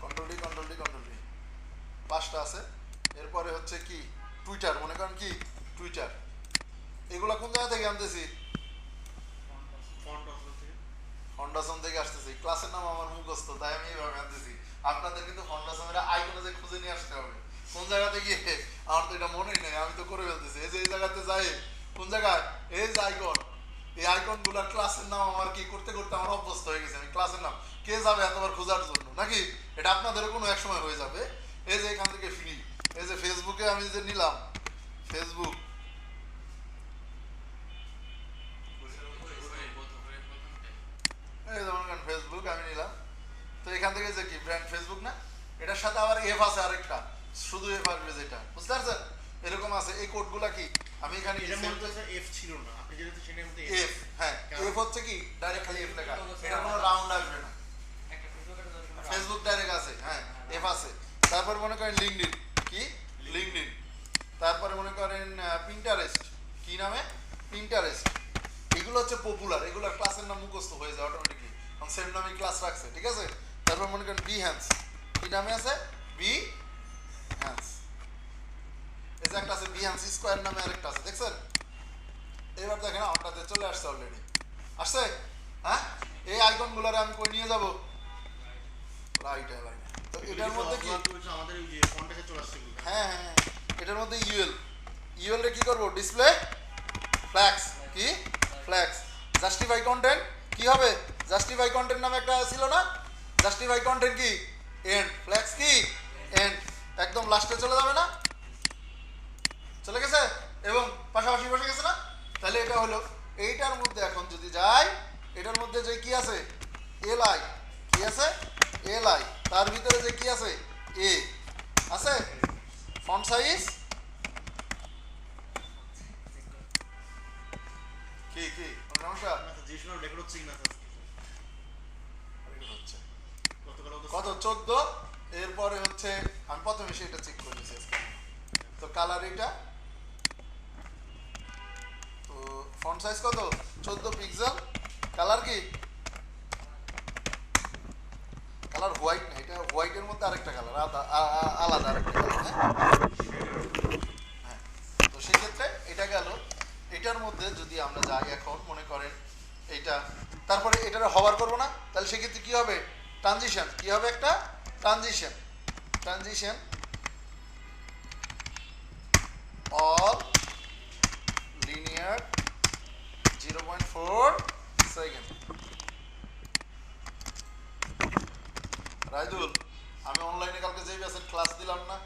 control D, control D, control D, 5টা আছে। এরপরে হচ্ছে কি? টুইটার, মনে করেন কি টুইটার। এগুলা কোন জায়গা থেকে আনতেছি? ফন্ডাসন থেকে আসতেছি। ক্লাসের নাম আমার মুখস্থ, তাই আমি এইভাবে আনতেছি। আপনাদের কিন্তু ফন্ডাসনের আইকনে যে খুঁজে নিয়ে আসতে হবে। কোন জায়গাতে গিয়ে? আমার তো এটা মনেই নেই, আমি তো করে ফেলতেছি। এই যে এই জায়গাতে যাই, কোন জায়গায়? এই যে আইকন, এই আইকন গুলার ক্লাসের নাম আমার কি করতে করতে আমার অভ্যস্ত হয়ে গেছে। আমি ক্লাসের নাম কে যাবে এতবার খোঁজার জন্য নাকি? এটা আপনাদেরও কোনো এক সময় হয়ে যাবে। এই যে এখান থেকে ফ্রি, এই যে ফেসবুকে আমি যে নিলাম, ফেসবুক, এই যেমন ফেসবুক আমি নিলাম, তো এখান থেকে যে কি ব্র্যান্ড ফেসবুক না, এটার সাথে আবার এফ আছে আরেকটা, শুধু এফ আসবে যেটা, বুঝতে পারছেন? এরকম আছে। এই কোডগুলা কি আমি এখানে এফ ছিল না, আপনি যেটা সেটার মধ্যে এফ, হ্যাঁ এফ হচ্ছে কি ডাইরেক্ট খালি এফ লেখা, এটা কোনো রাউন্ড আসবে না। ফেসবুক ডাইরেক্ট আছে, হ্যাঁ এফ আছে। তারপর মনে করেন লিঙ্কডইন, কি লিঙ্কডইন। তারপরে মনে করেন পিন্টারেস্ট, কি নামে? পিন্টারেস্ট। এগুলো হচ্ছে পপুলার, এগুলোর ক্লাসের নাম মুখস্থ হয়ে যায় অটোমেটিকলি, কারণ সেম নামে ক্লাস রাখছে, ঠিক আছে? তারপর মনে করেন বিহ্যান্স, কি নামে আছে? বিহ্যান্স। এই যে একটা আছে বিহ্যান্স স্কোয়ার নামে আরেকটা আছে, দেখছেন? এবার দেখেন আমারটাতে চলে আসছে অলরেডি, আসছে। হ্যাঁ, এই আইকনগুলোরে আমি কই নিয়ে যাব? রাইট লাইনে। এটার মধ্যে কি আমাদের এই যে কন্টাক্টে চলে আসছে এগুলো। হ্যাঁ হ্যাঁ হ্যাঁ, এটার মধ্যে ইউএল রে কি করব ডিসপ্লে ফ্ল্যাক্স কি ফ্ল্যাক্স জাস্টিফাই কন্টেন্ট কি হবে জাস্টিফাই কন্টেন্ট নামে একটা ছিল না জাস্টিফাই কন্টেন্ট কি এন্ড ফ্ল্যাক্স কি এন্ড একদম লাস্টে চলে যাবে না চলে গেছে এবং পাশাপাশি বসে গেছে না তাহলে এটা হলো এইটার মধ্যে এখন যদি যাই এটার মধ্যে যে কি আছে এলআই কি আছে এলআই তার ভিতরে যে কি আছে এ আছে ফন্ট সাইজ কি কি কোনো সমস্যা আচ্ছা জিনিসগুলো রেকর্ড হচ্ছে কিনা স্যার? হচ্ছে গতকাল কত 14 এরপরে হচ্ছে আমি প্রথমে সেটা চেক করে নিয়েছি আজকে তো কালার এটা তো ফন্ট সাইজ কত 14 পিক্সেল কালার কি কালার হোয়াইট না এটা হোয়াইটের মধ্যে আরেকটা কালার আলাদা আরেকটা কালার হ্যাঁ তো সেই ক্ষেত্রে এটা গেল এটার মধ্যে যদি আমরা যাই এখন মনে করেন এইটা তারপরে এটার হভার করবো না তাহলে সেক্ষেত্রে কি হবে ট্রানজিশন কি হবে একটা ট্রানজিশন অল লিনিয়ার 0.4 সেকেন্ড রাইদুল আমি অনলাইনে কালকে যেই ব্যাচের ক্লাস দিলাম না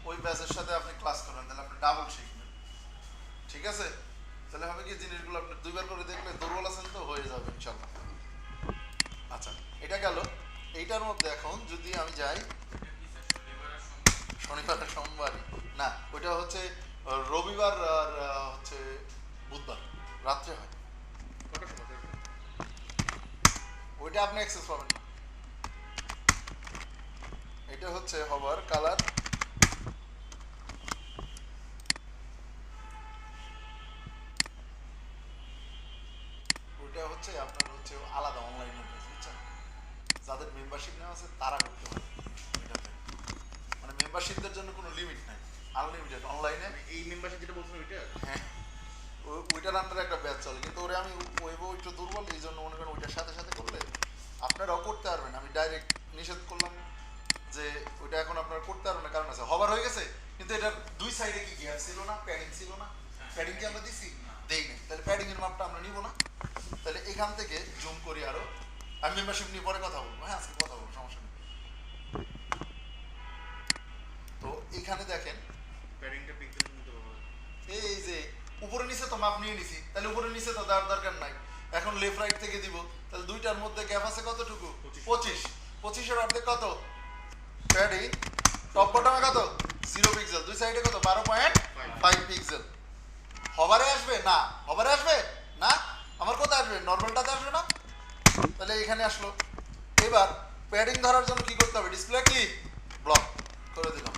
ওই ব্যাচের সাথে আপনি ক্লাস করবেন তাহলে আপনি ডাবল শিখবেন ঠিক আছে তাহলে হবে কি জিনিসগুলো আপনি দুইবার করে দেখলে দুর্বল আছেন তো হয়ে যাবে ইনশাল্লাহ আচ্ছা এটা গেল এইটার মধ্যে এখন যদি আমি যাই শনিবার আর সোমবার না ওইটা হচ্ছে রবিবার আর হচ্ছে বুধবার রাত্রে হয় কটার সময় স্যার? ওইটা আপনি অ্যাক্সেস পাবেন না এটা হচ্ছে হবার কালার ওইটা হচ্ছে আপনার হচ্ছে আলাদা অনলাইনে বুঝছেন যাদের মেম্বারশিপ নেওয়া আছে তারা করতে পারে এটাতে মানে মেম্বারশিপদের জন্য কোনো লিমিট নাই আনলিমিটেড অনলাইনে এই মেম্বারশিপ যেটা বলছেন ওইটা হ্যাঁ ওইটার আন্ডারে একটা ব্যাচ চলে কিন্তু ওরে আমি ওইবো একটু দুর্বল এই জন্য মনে করেন ওইটার সাথে সাথে করলে আপনারাও করতে পারবেন আমি ডাইরেক্ট নিষেধ করলাম যে ওইটা এখন আপনারা করতে পারবেন না কারণ আছে হবার হয়ে গেছে কিন্তু এটার দুই সাইডে কি গ্যাপ ছিল না প্যাডিং ছিল না প্যাডিং কি আমরা দিছি দেই না তাহলে প্যাডিং এর মাপটা আমরা নিব না তাহলে এখান থেকে জুম করি আরো আমি মেম্বারশিপ নিয়ে পরে কথা বলবো হ্যাঁ আজকে কথা বলবো সমস্যা নেই তো এখানে দেখেন প্যাডিংটা পিক্সেল নিতে পারবো। এই যে উপরে নিচে তো মাপ নিয়ে নিছি তাহলে উপরে নিচে তো দেওয়ার দরকার নাই এখন লেফট রাইট থেকে দিব তাহলে দুইটার মধ্যে গ্যাপ আছে কতটুকু 25 এর অর্ধেক কত প্যাডিং টপ বটমে কত 0 পিক্সেল দুই সাইডে কত 12.5 পিক্সেল হভারে আসবে না হভারে আসবে না আমার কোথায় আসবে নরমালটাতে আসবে না তাহলে এখানে আসলো এবার প্যাডিং ধরার জন্য কি করতে হবে ডিসপ্লে কি ব্লক করে দিলাম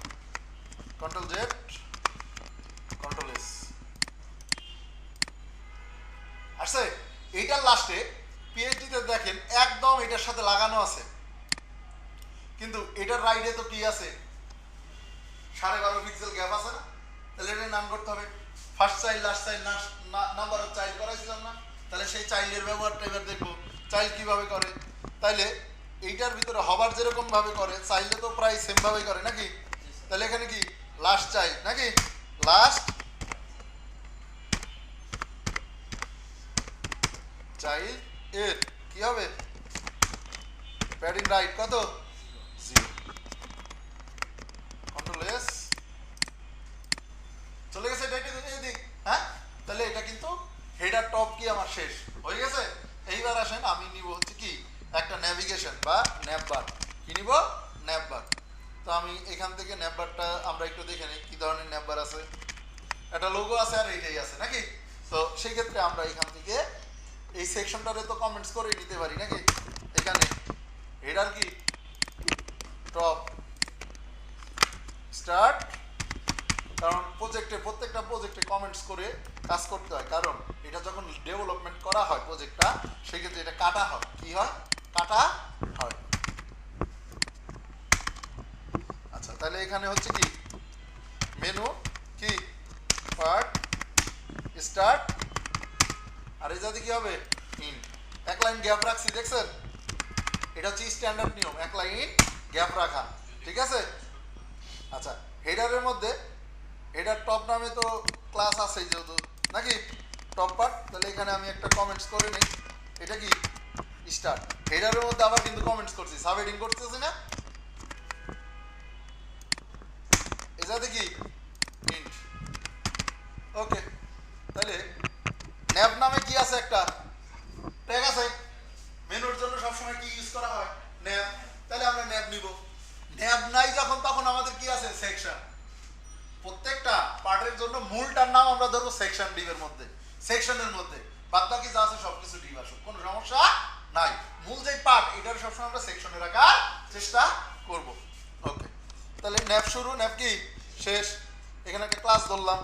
কন্ট্রোল জেড কন্ট্রোল এস আসছে এইটার লাস্টে পিএইচডিতে দেখেন একদম এটার সাথে লাগানো আছে কিন্তু এটার রাইটে তো কি আছে 12.5 পিক্সেল গ্যাপ আছে না তাহলে এটা নাম করতে হবে first child last child number of child করাইছিলাম না তাহলে সেই চাইল্ডের ব্যবহারটা এবার দেখবো চাইল্ড কিভাবে করে তাইলে এইটার ভিতরে হবার যেরকম ভাবে করে চাইল্ডে তো প্রায় সেম ভাবেই করে নাকি তাহলে এখানে কি লাস্ট চাইল্ড নাকি লাস্ট চাইল্ড এর কি হবে প্যাডিং রাইট কত 0 কন্ট্রোল এস চলে গেছে এদিক হ্যাঁ তাহলে এটা কিন্তু হেডার টপ কি আমার শেষ হয়ে গেছে এইবার আসেন আমি নিব হচ্ছে কি একটা নেভিগেশন বা ন্যাপবার কি নিব ন্যাপবার তো আমি এখান থেকে ন্যাপবারটা আমরা একটু দেখে নিই কি ধরনের ন্যাপবার আছে একটা লোগো আছে আর এইটাই আছে নাকি তো সেই ক্ষেত্রে আমরা এখান থেকে এই সেকশনটারে তো কমেন্টস করে নিতে পারি নাকি এখানে হেডার কি টপ স্টার্ট কারণ প্রত্যেকটা প্রজেক্টে কমেন্টস করে কাজ করতে হয় কারণ এটা যখন ডেভেলপমেন্ট করা হয় প্রজেক্টটা সেক্ষেত্রে এটা কাটা হয় কি হয় কাটা হয় আচ্ছা তাহলে এখানে হচ্ছে কি মেনু কি পার্ট স্টার্ট আর এই জাতি কি হবে ইন এক লাইন গ্যাপ রাখছি দেখছেন এটা হচ্ছে স্ট্যান্ডার্ড নিয়ম এক লাইন গ্যাপ রাখা ঠিক আছে। আচ্ছা, হেডারের মধ্যে হেডার টপ নামে তো ক্লাস আছেই যেহেতু নাকি টপ পার্ট, তাহলে এখানে আমি একটা কমেন্টস করে নিই। এটা কি স্টার্ট। হেডারের মধ্যে আবার কিন্তু কমেন্টস করছি, সাব হেডিং করতেছি না, এটাতে কি ইন্ট। ওকে, তাহলে ন্যাব নামে কি আছে, একটা ট্যাগ আছে। মেনুর জন্য সবসময় কি ইউজ করা হয়, ন্যাব। তাহলে আমরা ন্যাব নিব। ন্যাব নাই যখন, তখন আমাদের কি আছে, সেকশন। প্রত্যেকটা পার্টের জন্য মূলটার নাম আমরা ধরবো সেকশন ডিভ এর মধ্যে, সেকশনের মধ্যে। বাদ বাকি যা আছে সবকিছু ডিভ আসুক, কোনো সমস্যা নাই। মূল যে পার্ট, এটার সবসময় আমরা সেকশনে রাখার চেষ্টা করব। ওকে, তাহলে ন্যাব শুরু, ন্যাব কি শেষ। এখানে একটা ক্লাস ধরলাম,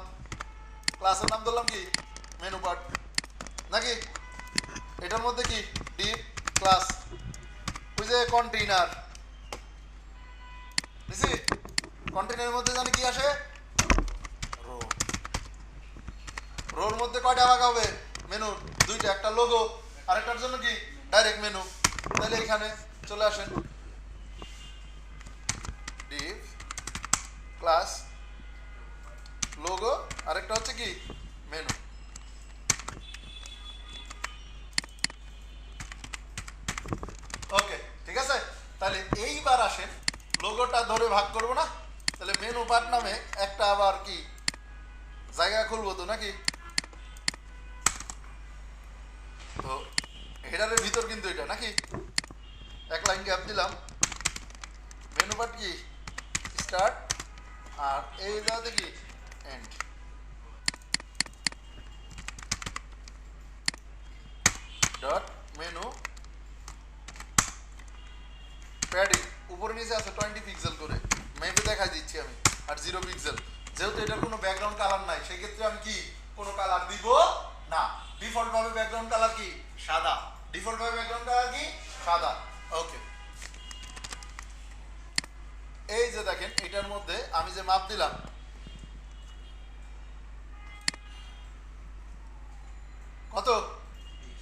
ক্লাসের নাম ধরলাম কি মেনু পার্ট নাকি। এটার মধ্যে কি ডিভ ক্লাস, ওই যে কন্টেইনার বুঝছি। কন্টেইনারের মধ্যে জানি কি আসে, রো। রোর মধ্যে কয়টা ভাগ হবে, মেনুর দুইটা, একটা লোগো আরেকটার জন্য কি ডাইরেক্ট মেনু। তাহলে এখানে চলে আসেন, ডিভ ক্লাস লোগো, আরেকটা হচ্ছে কি মেনু। ওকে, ঠিক আছে। তাহলে এইবার আসেন, লোগোটা ধরে ভাগ করবো না, তাহলে মেনু পার্ট নামে একটা আবার কি জায়গা খুলবো তো নাকি। তো হেডারের ভিতর কিন্তু এটা নাকি, এক লাইন গ্যাপ দিলাম, মেনু পার্ট কি স্টার্ট, আর এই জায়গাতে কি এন্ড। ডট মেনু প্যাডিং উপরে নিচে আছে 20 পিক্সেল করে, মেপে দেখাই দিচ্ছি আমি, আর 0 পিক্সেল। যেহেতু এটার কোনো ব্যাকগ্রাউন্ড কালার নাই, সেক্ষেত্রে আমি কি কোনো কালার দিব না। ডিফল্ট ভাবে ব্যাকগ্রাউন্ড কালার কি সাদা, ডিফল্ট ভাবে ব্যাকগ্রাউন্ড কালার কি সাদা। ওকে, এই যে দেখেন, এটার মধ্যে আমি যে মাপ দিলাম, কত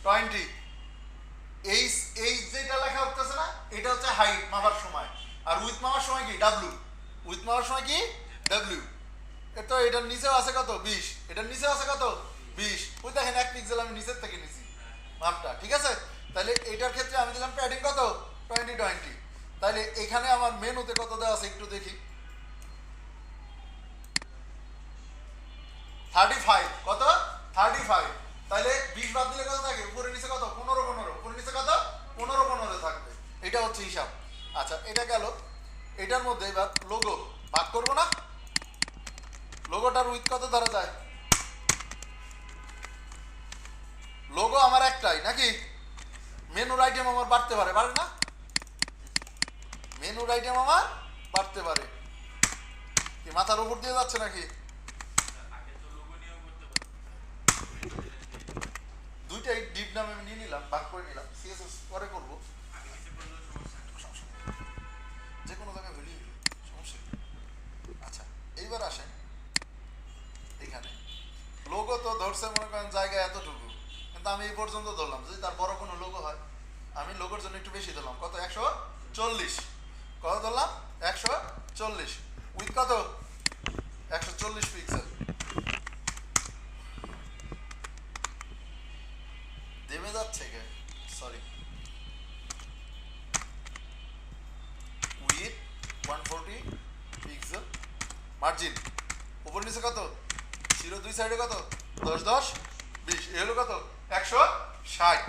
20। এই এই যেটা লেখা হচ্ছে না, এটা হচ্ছে হাইট মাপার সময়, আর উইথ মাপার সময় কি ডাব্লিউ, উইথ মাপার সময় কি ডাব্লিউ। তো এটার নিচেও আছে কত 20, এটার নিচেও আছে কত 20। ওই দেখেন 1 পিক্সেল আমি নিচের থেকে নিছি মাপটা, ঠিক আছে। তাহলে এটার ক্ষেত্রে আমি দিলাম প্যাডিং কত 20। তাহলে এখানে আমার মেনুতে কত দেওয়া আছে একটু দেখি, 35, কত 35। তাহলে 20 বাদ দিলে কত থাকে, উপরে নিচে কত 15, উপরে নিচে কত 15 থাকবে। এটা হচ্ছে হিসাব। আচ্ছা, এটা গেল। এটার মধ্যে এবার লোগো ভাগ করবো না, লোগোটার উইথ কত ধরা যায়, লোগো আমার একটাই নাকি। মেনুর আইটেম আমার বাড়তে পারে, বাড়ে না, মেনুর আইটেম আমার বাড়তে পারে। কি মাথার উপর দিয়ে যাচ্ছে নাকি, দুইটাই ডিপ নামে আমি নিয়ে নিলাম, ভাগ করে নিলাম, সিএসএস পরে করবো, যে কোনো জায়গায় ভ্যালু সমস্যা। আচ্ছা, এইবার আসেন, এখানে লোগো তো ধরছে মনে করেন জায়গা এতটুকু, কিন্তু আমি এই পর্যন্ত ধরলাম। যদি তার বড় কোনো লোগো হয়, আমি লোগোর জন্য একটু বেশি ধরলাম, কত 140, কত ধরলাম 140, উইথ কত 140 পিক্সেল। দেমে যাচ্ছে কে, সরি, উইথ 140 পিক্সেল মার্জিন। উপর নিচে কত 0, দুই সাইডে কত 10 10 20, এ হলো কত 160।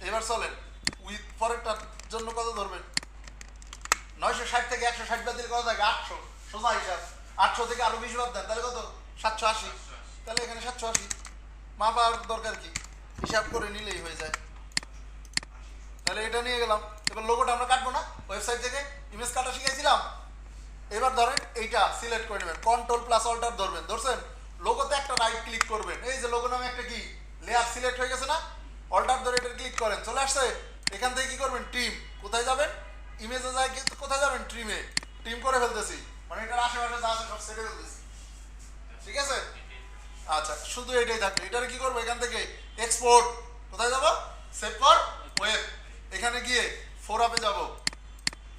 এবার চলেন উইথ পরেরটার জন্য কত ধরবেন, 960 থেকে 160 বাদ দিলে কত থাকে 800, সোজা হিসাব। 800 থেকে আরো 20 বাদ দেন, তাহলে কত 780। তাহলে এখানে 780 মাপার দরকার কি, হিসাব করে নিলেই হয়ে যায়। তাহলে এটা নিয়ে গেলাম। এবার লোগোটা আমরা কাটবো না, ওয়েবসাইট থেকে ইমেজ কাটা শিখাইছিলাম। এবার ধরেন এইটা সিলেক্ট করে নেবেন, Ctrl+Alt ধরবেন, ধরছেন, লোগোতে একটা রাইট ক্লিক করবেন, এই যে লোগো নামে একটা কি লেয়ার সিলেক্ট হয়ে গেছে না, অল্টার ধরে এটা ক্লিক করেন, চলে আসছে। এখান থেকে কি করবেন, ট্রিম, কোথায় যাবেন, ইমেজে যায়, কিন্তু কোথায় যাবেন, ট্রিমে। ট্রিম করে ফেলতেছি, মানে এটার আশেপাশে যা আছে সব সেটে ফেলতেছি, ঠিক আছে। আচ্ছা, শুধু এটাই থাকবে। এটার কি করবো, এখান থেকে এক্সপোর্ট, কোথায় যাবো, সেভ ফর ওয়েব, এখানে গিয়ে 4 আপে যাবো,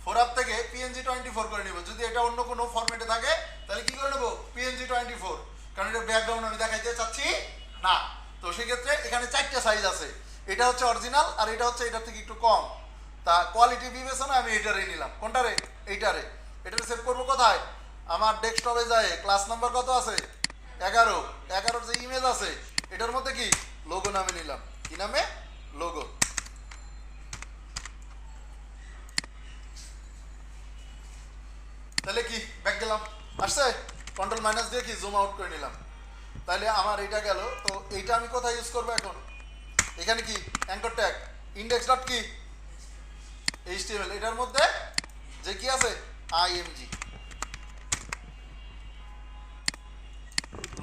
4 থেকে PNG 24 করে নিব। যদি এটা অন্য কোনো ফরম্যাটে থাকে তাহলে কি করে নেব PNG 24, কারণ এটা ব্যাকগ্রাউন্ড আমি দেখাইতে চাচ্ছি না। তো সেক্ষেত্রে এখানে 4টা সাইজ আছে, এটা হচ্ছে অরিজিনাল আর এটা হচ্ছে এটার থেকে একটু কম। তা কোয়ালিটি বিবেচনা আমি এটারে নিলাম। কোনটারে? এইটারে। এটারে সেভ করবো কোথায়? আমার ডেস্কটপে যায় ক্লাস নাম্বার কত আছে 11, 11 যে ইমেজ আছে এটার মধ্যে কি লোগো নামে নিলাম। কি নামে? লোগো। তাহলে কি ব্যাক গেলাম, আসছে কন্ট্রোল মাইনাস দিয়ে কি জুম আউট করে নিলাম। তাহলে আমার এটা গেল। তো এইটা আমি কোথায় ইউজ করবো এখন? এখানে কি অ্যাঙ্কর ট্যাগ ইন্ডেক্স ডট কি HTML, এটার মধ্যে যে কি আছে IMG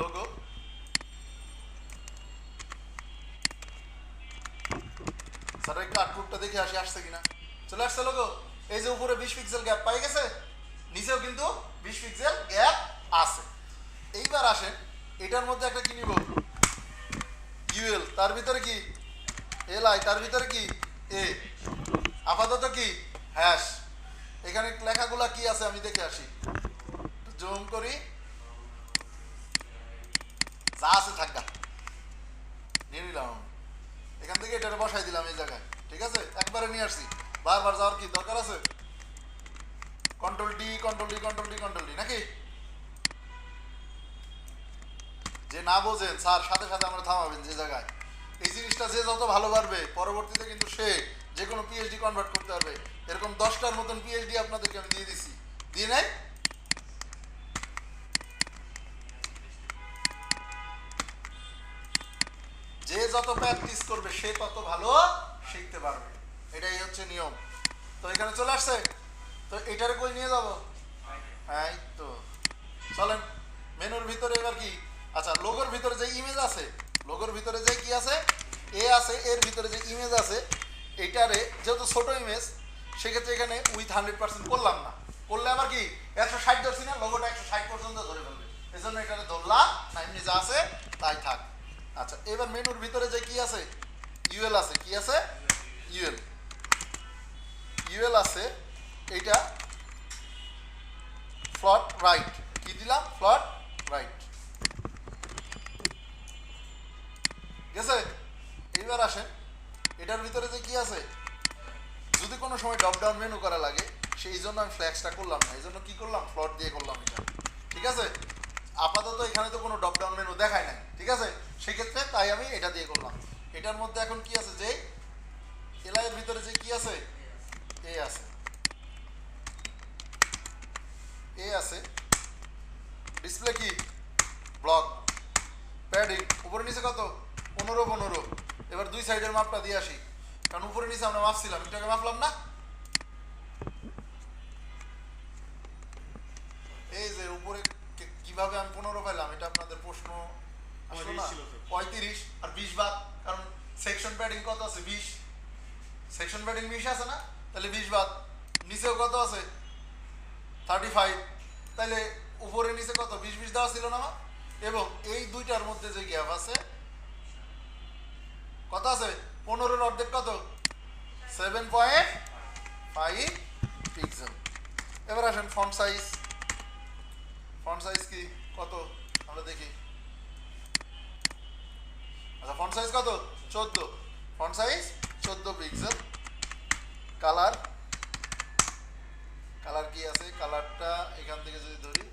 লোগো। স্যার একটু আউটপুটটা দেখে আসি আসছে কিনা। চলে আসছে লোগো। এই যে উপরে 20 পিক্সেল গ্যাপ পাই গেছে, নিচেও কিন্তু 20 পিক্সেল গ্যাপ আছে। এইবার আসেন এটার মধ্যে একটা কি নিব UL, তার ভিতরে কি LI, তার ভিতরে কি A, আপাতত কি হ্যাশ। এখানে লেখাগুলা কি আছে আমি দেখে আসি, জুম করি, যা আছে থাকা নিয়ে নিলাম। এখান থেকে এটা বসাই দিলাম এই জায়গায়, ঠিক আছে, একবারে নিয়ে আসছি। বারবার যাওয়ার কি দরকার আছে? Control D control D control D control D, নাকি? যে না বোঝেন স্যার সাথে সাথে আমরা থামাবেন যে জায়গায়। এই জিনিসটা যে যত ভালো পারবে পরবর্তীতে কিন্তু সে যে কোনো PhD কনভার্ট করতে পারবে। এরকম 10টার মতন PhD আপনাদেরকে আমি দিয়ে দিছি, দিয়ে নাই? যে যত প্র্যাকটিস করবে সে তত ভালো শিখতে পারবে, এটাই হচ্ছে নিয়ম। তো এখানে চলে আসছে। তো এটারে কই নিয়ে যাব? হ্যাঁ তো চলেন মেনুর ভিতরে এবার কি, আচ্ছা লোগোর ভিতরে যে ইমেজ আছে, লোগোর ভিতরে যে কি আছে এ আছে, এর ভিতরে যে ইমেজ আছে এইটারে যেহেতু ছোট ইমেজ সেক্ষেত্রে এখানে উইথ 100% করলাম না। করলে আবার কি 160 ধরছি না, লোগোটা 160 পর্যন্ত ধরে ফেলবে, এই জন্য এখানে ধরলাম না, এমনি যা আছে তাই থাক। আচ্ছা এবার মেনুর ভিতরে যে কি আছে UL আছে, কি আছে UL আছে, এইটা ফ্লট রাইট, কি দিলাম ফ্লট রাইট, গেছে? এইবার আসেন এটার ভিতরে যে কি আছে, যদি কোনো সময় ড্রপ ডাউন মেনু করা লাগে সেই জন্য আমি ফ্ল্যাক্সটা করলাম না, এই জন্য কি করলাম ফ্লট দিয়ে করলাম এটা, ঠিক আছে? আপাতত এখানে তো কোনো ড্রপ ডাউন মেনু দেখায় নাই, ঠিক আছে, সেক্ষেত্রে তাই আমি এটা দিয়ে করলাম। এটার মধ্যে এখন কি আছে, যে এলআই এর ভিতরে যে কি আছে এ আছে, ডিসপ্লে কি ব্লক, প্যাডিং উপরে নিচে কত 15 এবার দুই সাইডের মাপটা দিয়ে আসি, কারণ উপরে নিচে আমরা মাপছিলাম, এটাকে মাপলাম না। এই যে উপরে কিভাবে আমি 15 পাইলাম, এটা আপনাদের প্রশ্ন আসলো না? 35 আর 20 বাদ, কারণ সেকশন প্যাডিং কত আছে 20, সেকশন প্যাডিং 20 আছে না, তাহলে 20 বাদ, নিচেও কত আছে 35, তাহলে উপরে নিচে কত 20 দেওয়া ছিল না আমার। এবং এই দুইটার মধ্যে যে গ্যাপ আছে কত আছে 15-এর অর্ধেক কত 7.5 পিক্সেল। এবার আসেন ফন্ট সাইজ কি কত আমরা দেখি। আচ্ছা ফন্ট সাইজ কত 14, ফন্ট সাইজ 14 পিক্সেল। কালার কি আছে, কালারটা এখান থেকে যদি ধরি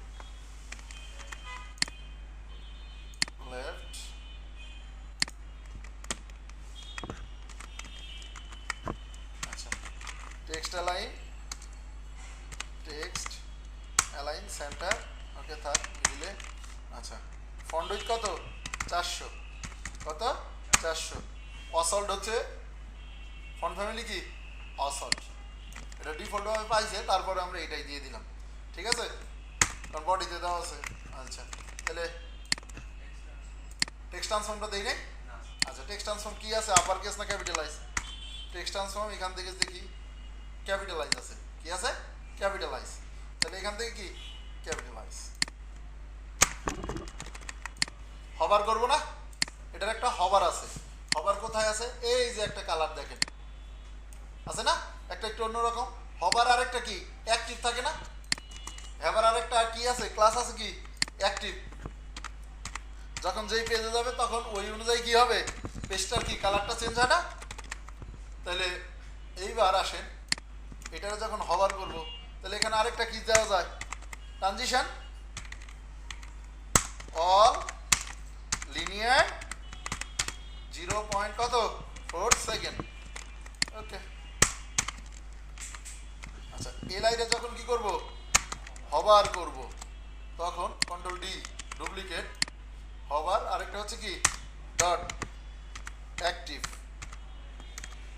লেফট, আচ্ছা টেক্সট অ্যালাইন সেন্টার, ওকে থাক মিলে। আচ্ছা ফন্ট উইথ কত 400, কত 400। অসল্ট হচ্ছে ফন্ট ফ্যামিলি কি অসল্ট, এটা ডিফল্টভাবে পাইছে, তারপরে আমরা এটাই দিয়ে দিলাম, ঠিক আছে, কারণ বডিতে দেওয়া আছে। আচ্ছা তাহলে টেক্সট ট্রান্সফর্মটা দেই নাই। আচ্ছা টেক্সট ট্রান্সফর্ম কি আছে, আপার কেস না ক্যাপিটালাইজ? টেক্সট ট্রান্সফর্ম এখান থেকে দেখি ক্যাপিটালাইজ আছে, কি আছে ক্যাপিটালাইজ, তাহলে এখান থেকে কি ক্যাপিটালাইজ। হবার করব না, এটার একটা হবার আছে, হবার কোথায় আছে, এই যে একটা কালার দেখেন আছে না, একটা একটু অন্যরকম, হবার আরেকটা কি অ্যাক্টিভ থাকে না, হবার আরেকটা কি আছে, ক্লাস আছে কি অ্যাক্টিভ। যখন যেই পেজে যাবে তখন ওই অনুযায়ী কি হবে, পেজটার কি কালারটা চেঞ্জ হয় না। তাহলে এইবার আসেন এটারে যখন হভার করব, তাহলে এখানে আরেকটা কি দেওয়া যায়, ট্রানজিশন অল লিনিয়ার 0.4 সেকেন্ড। ওকে, আচ্ছা এই লাইনে যখন কি করব, হভার করব, তখন কন্ট্রোল ডি ডুপ্লিকেট হভার, আরেকটা হচ্ছে কি ডট অ্যাক্টিভ।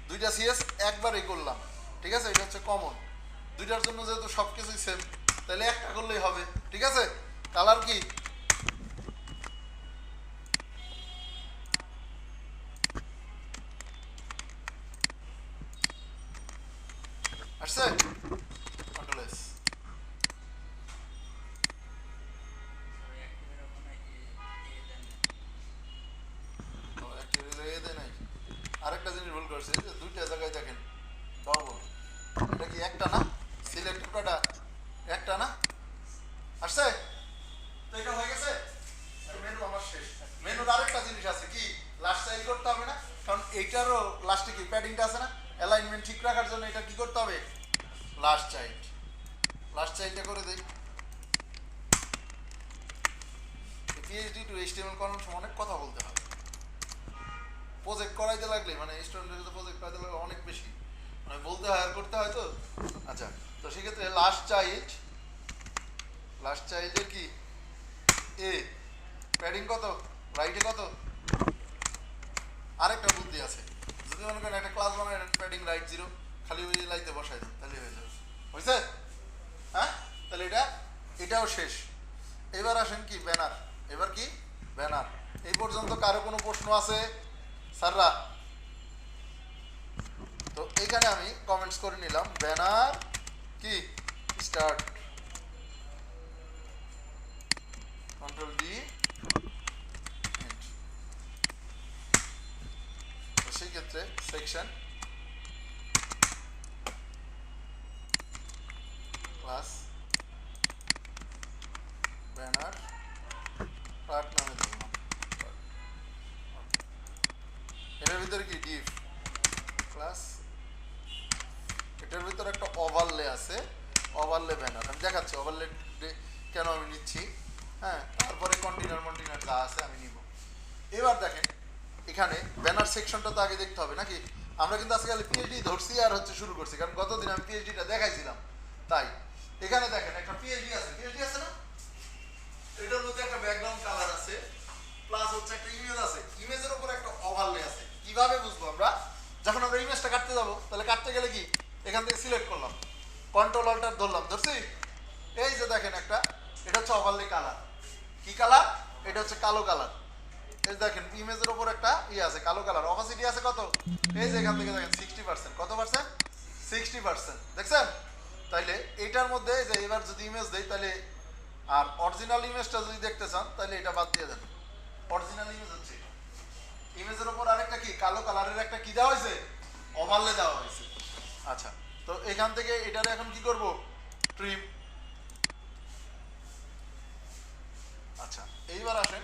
দুইটা সিএস একবারই করলাম, ঠিক আছে, এটা হচ্ছে কমন। দুইটার জন্য যেহেতু সব কিছুই সেম, তাহলে একটা করলেই হবে, ঠিক আছে। কালার কি আসছে, কন্ট্রোল এস। আরেকটা জিনিস ভুল করছে, যে দুইটা জায়গায় দেখেন ডবল, এটা কি একটা না, সিলেক্টেড কয়টা, একটা না, আসছে। তো এটা হয়ে গেছে, মেনু আমার শেষ। মেনুর আরেকটা জিনিস আছে কি, লাস্ট চাইল্ড করতে হবে না, কারণ এইটারও লাস্টে কি প্যাডিংটা আছে না, অ্যালাইনমেন্ট ঠিক রাখার জন্য এটা কি করতে হবে, লাস্ট চাইল্ড। লাস্ট চাইল্ডটা করে দেই। পিএইচডি টু এইচটিএমএল করানোর সময় অনেক কথা বলতে হবে, প্রজেক্ট করাইতে লাগলে মানে স্টুডেন্টের প্রজেক্ট করাইতে লাগলে অনেক বেশি মানে বলতে হয় আর করতে হয় তো। আচ্ছা, তো সেক্ষেত্রে লাস্ট চাইল্ডের কি এ প্যাডিং কত, রাইটে কত, আরেকটা বুদ্ধি আছে, যদি মনে করেন একটা ক্লাস বানায় প্যাডিং রাইট 0, খালি ওই লাইতে বসাই দেন, তাহলে হয়ে যাবে, হয়েছে। হ্যাঁ, তাহলে এটাও শেষ। এবার আসেন কি ব্যানার, এবার কি ব্যানার। এই পর্যন্ত কারো কোনো প্রশ্ন আছে স্যাররা? তো এইখানে আমি কমেন্টস করে নিলাম ব্যানার কি স্টার্ট, কন্ট্রোল ডি। তো সেই ক্ষেত্রে সেকশন ক্লাস ব্যানার পার্ট নামে ধরলাম, এটার ভিতরে কি ডিভ ক্লাস, এটার ভিতরে একটা ওভারলে আছে, ওভারলে ব্যানার আমি দেখাচ্ছি, ওভারলে কেন আমি নিচ্ছি। হ্যাঁ, তারপরে কন্টেনার যা আছে আমি নিব। এবার দেখেন এখানে ব্যানার সেকশনটা তো আগে দেখতে হবে নাকি, আমরা কিন্তু আজকে পিএইচডি ধরছি আর হচ্ছে শুরু করছি, কারণ গতদিন আমি পিএইচডিটা দেখাইছিলাম। তাই এখানে দেখেন একটা পিএইচডি আছে না, এটার মধ্যে একটা ব্যাকগ্রাউন্ড কালার আছে, প্লাস হচ্ছে একটা ইমেজ আছে, ইমেজের উপর একটা ওভারলে আছে। কিভাবে বুঝবো আমরা, যখন আমরা ইমেজটা কাটতে যাবো, তাহলে কাটতে গেলে কি এখান থেকে সিলেক্ট করলাম, কন্ট্রোল অল্টার ধরলাম, ধরছি, এই যে দেখেন একটা, এটা হচ্ছে ওভারলে কালার, কি কালার, এটা হচ্ছে কালো কালার। এই দেখেন ইমেজের উপর একটা আছে কালো কালার, অপাসিটি আছে কত, এই যে এখান থেকে দেখেন 60%, কত পার্সেন্ট, 60%, দেখছেন। তাইলে এইটার মধ্যে যে এবার যদি ইমেজ দেই, তাহলে আর অরিজিনাল ইমেজটা যদি দেখতে চান তাহলে এটা বাদ দিয়ে দেন, অরিজিনাল ইমেজ হচ্ছে ইমেজের উপর আরেকটা কি কালো কালারের একটা কি দেওয়া হয়েছে, ওভারলে দেওয়া হয়েছে। আচ্ছা, তো এখান থেকে এটারে এখন কি করব, ট্রিম। আচ্ছা, এইবার আসেন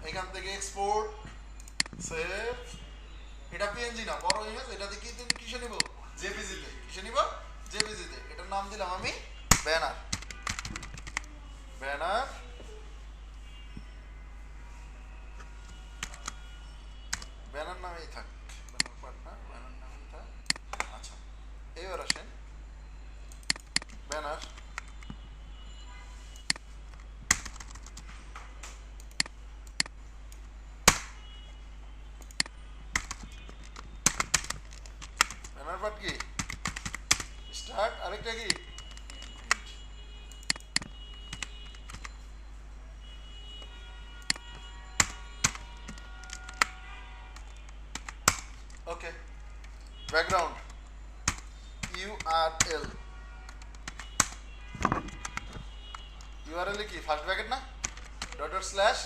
এখান থেকে এক্সপোর্ট সেভ, এটা পিএনজি না বড় ইমেজ, এটাতে কি কিসে নিব, জেপিজিতে, কিসে নিব, জেপিজিতে। এটার নাম দিলাম আমি ব্যানার, ব্যানার ব্যানার নামেই থাক, ব্যানার পার্ট না, ব্যানার নামেই থাক। আচ্ছা, এবার আসেন ব্যানার ব্যানার পার্ট কি স্টার্ট, আরেকটা কি ওকে, ব্যাকগ্রাউন্ড ইউআরএল, ইউআরএল কি ফার্স্ট ব্র্যাকেট না, ডট স্ল্যাশ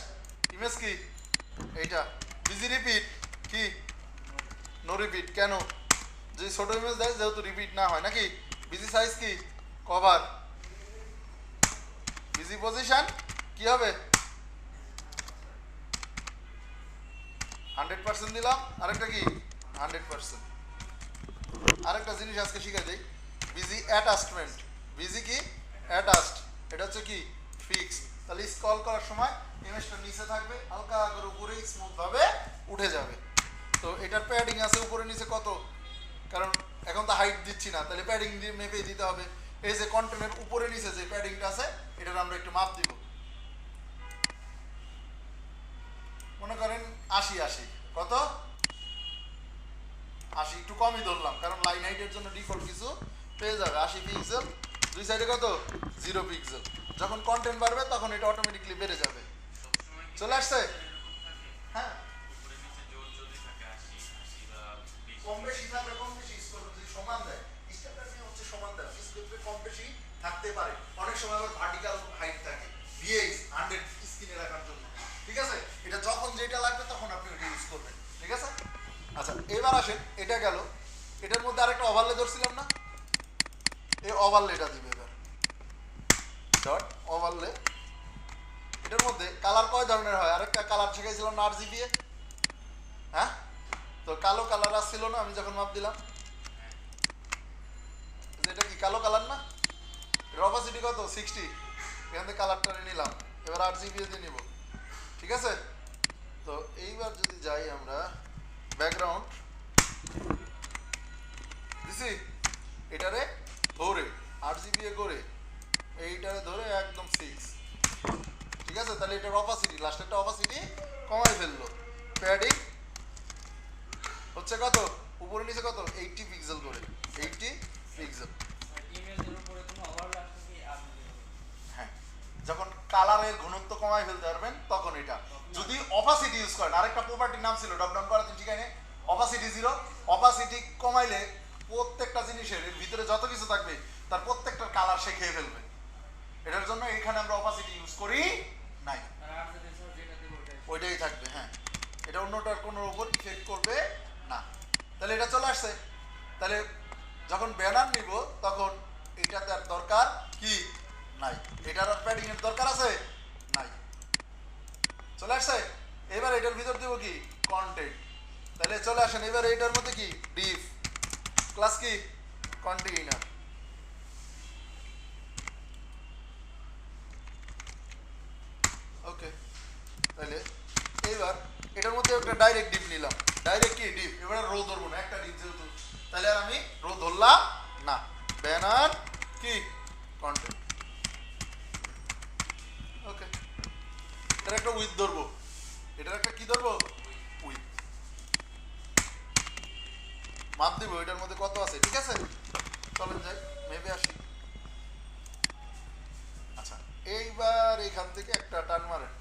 ইমেজ কি এইটা, বিজি রিপিট কি নো রিপিট, কেন, যদি ছোট ইমেজ দেয় যেহেতু রিপিট না হয় নাকি, বিজি সাইজ কি কভার, বিজি পজিশন কি হবে 100% দিলাম, আরেকটা কি 100%। আরেকটা জিনিস আজকে শিখে দেই, বিজি অ্যাটাচমেন্ট, বিজি কি অ্যাটাচড, এটা হচ্ছে কি ফিক্স। তাহলে স্ক্রল করার সময় ইমেজটা নিচে থাকবে, হালকা করে উপরে স্মুথ ভাবে উঠে যাবে। তো এটার প্যাডিং আছে উপরে নিচে কত, কারণ এখন তো হাইট দিচ্ছি না, তাহলে প্যাডিং দিয়ে মেপে দিতে হবে। এই যে কন্টেন্টের উপরে নিচে যে প্যাডিংটা আছে এটার আমরা একটু মাপ দিব, মনে করেন 80 কত 80, একটু কমই ধরলাম কারণ লাইন হাইটের জন্য ডিফল্ট কিছু পেয়ে যাবে। 80 পিক্সেল, দুই সাইডে কত 0 পিক্সেল। যখন কন্টেন্ট বাড়বে তখন এটা অটোমেটিকলি বেড়ে যাবে। চলে আসছে? হ্যাঁ, কম বেশি থাকলে কম বেশি স্কোর যদি সমান দেয়, স্ট্যান্ডার্ড নিয়ে হচ্ছে সমান দেয়, স্কোর কম বেশি থাকতে পারে। অনেক সময় আবার ভার্টিক্যাল হাইট থাকে ভিএইচ 100 স্ক্রিনে রাখার জন্য, ঠিক আছে? এটা যখন যেটা লাগবে তখন আপনি ওটা ইউজ করবেন, ঠিক আছে? আচ্ছা, এবার আসেন, এটা গেল। এটার মধ্যে আরেকটা ওভারলে ধরছিলাম না, এই ওভারলেটা দিবে এবার ডট ওভারলে। এটার মধ্যে কালার কয় ধরনের হয়, আরেকটা কালার শিখাইছিলাম না আরজিবি, হ্যাঁ? তো কালো কালার আসছিল না আমি যখন মাপ দিলাম, এটা কি কালো কালার না? এর অপাসিটি কত 60, এখান থেকে কালারটা নিলাম, এবার আরজিবি দিয়ে নিব, ঠিক আছে? তো এইবার যদি যাই আমরা ব্যাকগ্রাউন্ড দিছি, এটারে ধরে আরজিবি করে এইটারে ধরে একদম 6, ঠিক আছে? তাহলে এটার অপাসিটি, লাস্টেরটা অপাসিটি কমাই ফেললো। প্যাডিং হচ্ছে কত, উপরে নিচে কত 80 পিক্সেল করে, 80 পিক্সেল। হ্যাঁ, যখন কালারের ঘনত্ব কমাই ফেলতে পারবেন তখন এটা। যদি অপাসিটি ইউজ করেন, আরেকটা প্রপার্টির নাম ছিল ড্রপ ডাউন করাতে, ঠিক আছে? অপাসিটি 0, অপাসিটি কমাইলে প্রত্যেকটা জিনিসের এর ভিতরে যত কিছু থাকবে তার প্রত্যেকটার কালার সে খেয়ে ফেলবে। এটার জন্য এখানে আমরা অপাসিটি ইউজ করি নাই, ওইটাই থাকবে। হ্যাঁ, এটা অন্যটার কোনো উপর ইফেক্ট করবে না। তাহলে এটা চলে আসছে। তাহলে যখন ব্যানার নিব তখন এটাতে আর দরকার কি নাই, এটার আর প্যাডিং এর দরকার আছে নাই। চলে আসছে। এবার এটার ভিতর দিব কি কন্টেন্ট। তাহলে চলে আসেন, এবার এটার মধ্যে কি ডিভ ক্লাস কি কন্টেইনার। ওকে, তাহলে এইবার এটার মধ্যে একটা ডাইরেক্ট ডিপ নিলাম, ডাইরেক্ট কি ডিপ, এবারে রো ধরবো না, একটা ডিপ যেহেতু, তাহলে আর আমি রো ধরলাম না। ব্যানার কি কন্টেন্ট, ওকে। এটার একটা উইথ ধরবো, এটার একটা কি ধরবো উইথ, মাপ দিব এটার মধ্যে কত আছে, ঠিক আছে? চলেন যাই মেপে আসি। আচ্ছা, এইবার এখান থেকে একটা টান মারেন,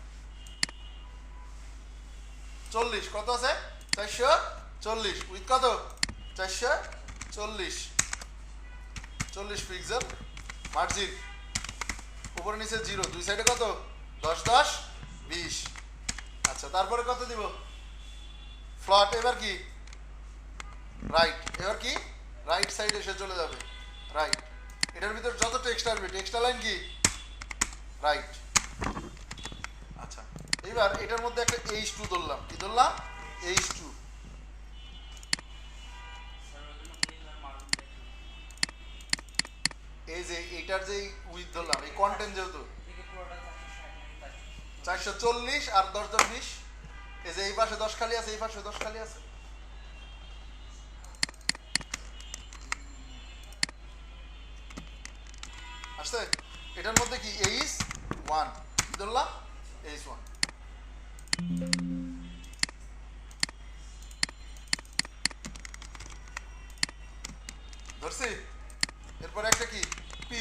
40 কত আছে 440, উইথ কত 440, 40 পিক্সেল। মার্জিন উপরে নিচে 0, দুই সাইডে কত 10 10 20। আচ্ছা, তারপরে কত দিব ফ্লট, এবার কি রাইট, এবার কি রাইট সাইডে এসে চলে যাবে রাইট। এটার ভিতর যত টেক্সট আসবে টেক্সট লাইন কি রাইট। আচ্ছা, এইবার এটার মধ্যে একটা H2 ধরলাম, কি ধরলাম H2। এই যে এটার যে উইথ ধরলাম, এই কন্টেন্ট যেহেতু 440 আর 10 10 20, এই যে এই পাশে 10 খালি আছে, এই পাশে 10 খালি আছে। আসছে। এটার মধ্যে কি H1 ধরলাম, H1 ধরছি। এরপর একটা কি পি,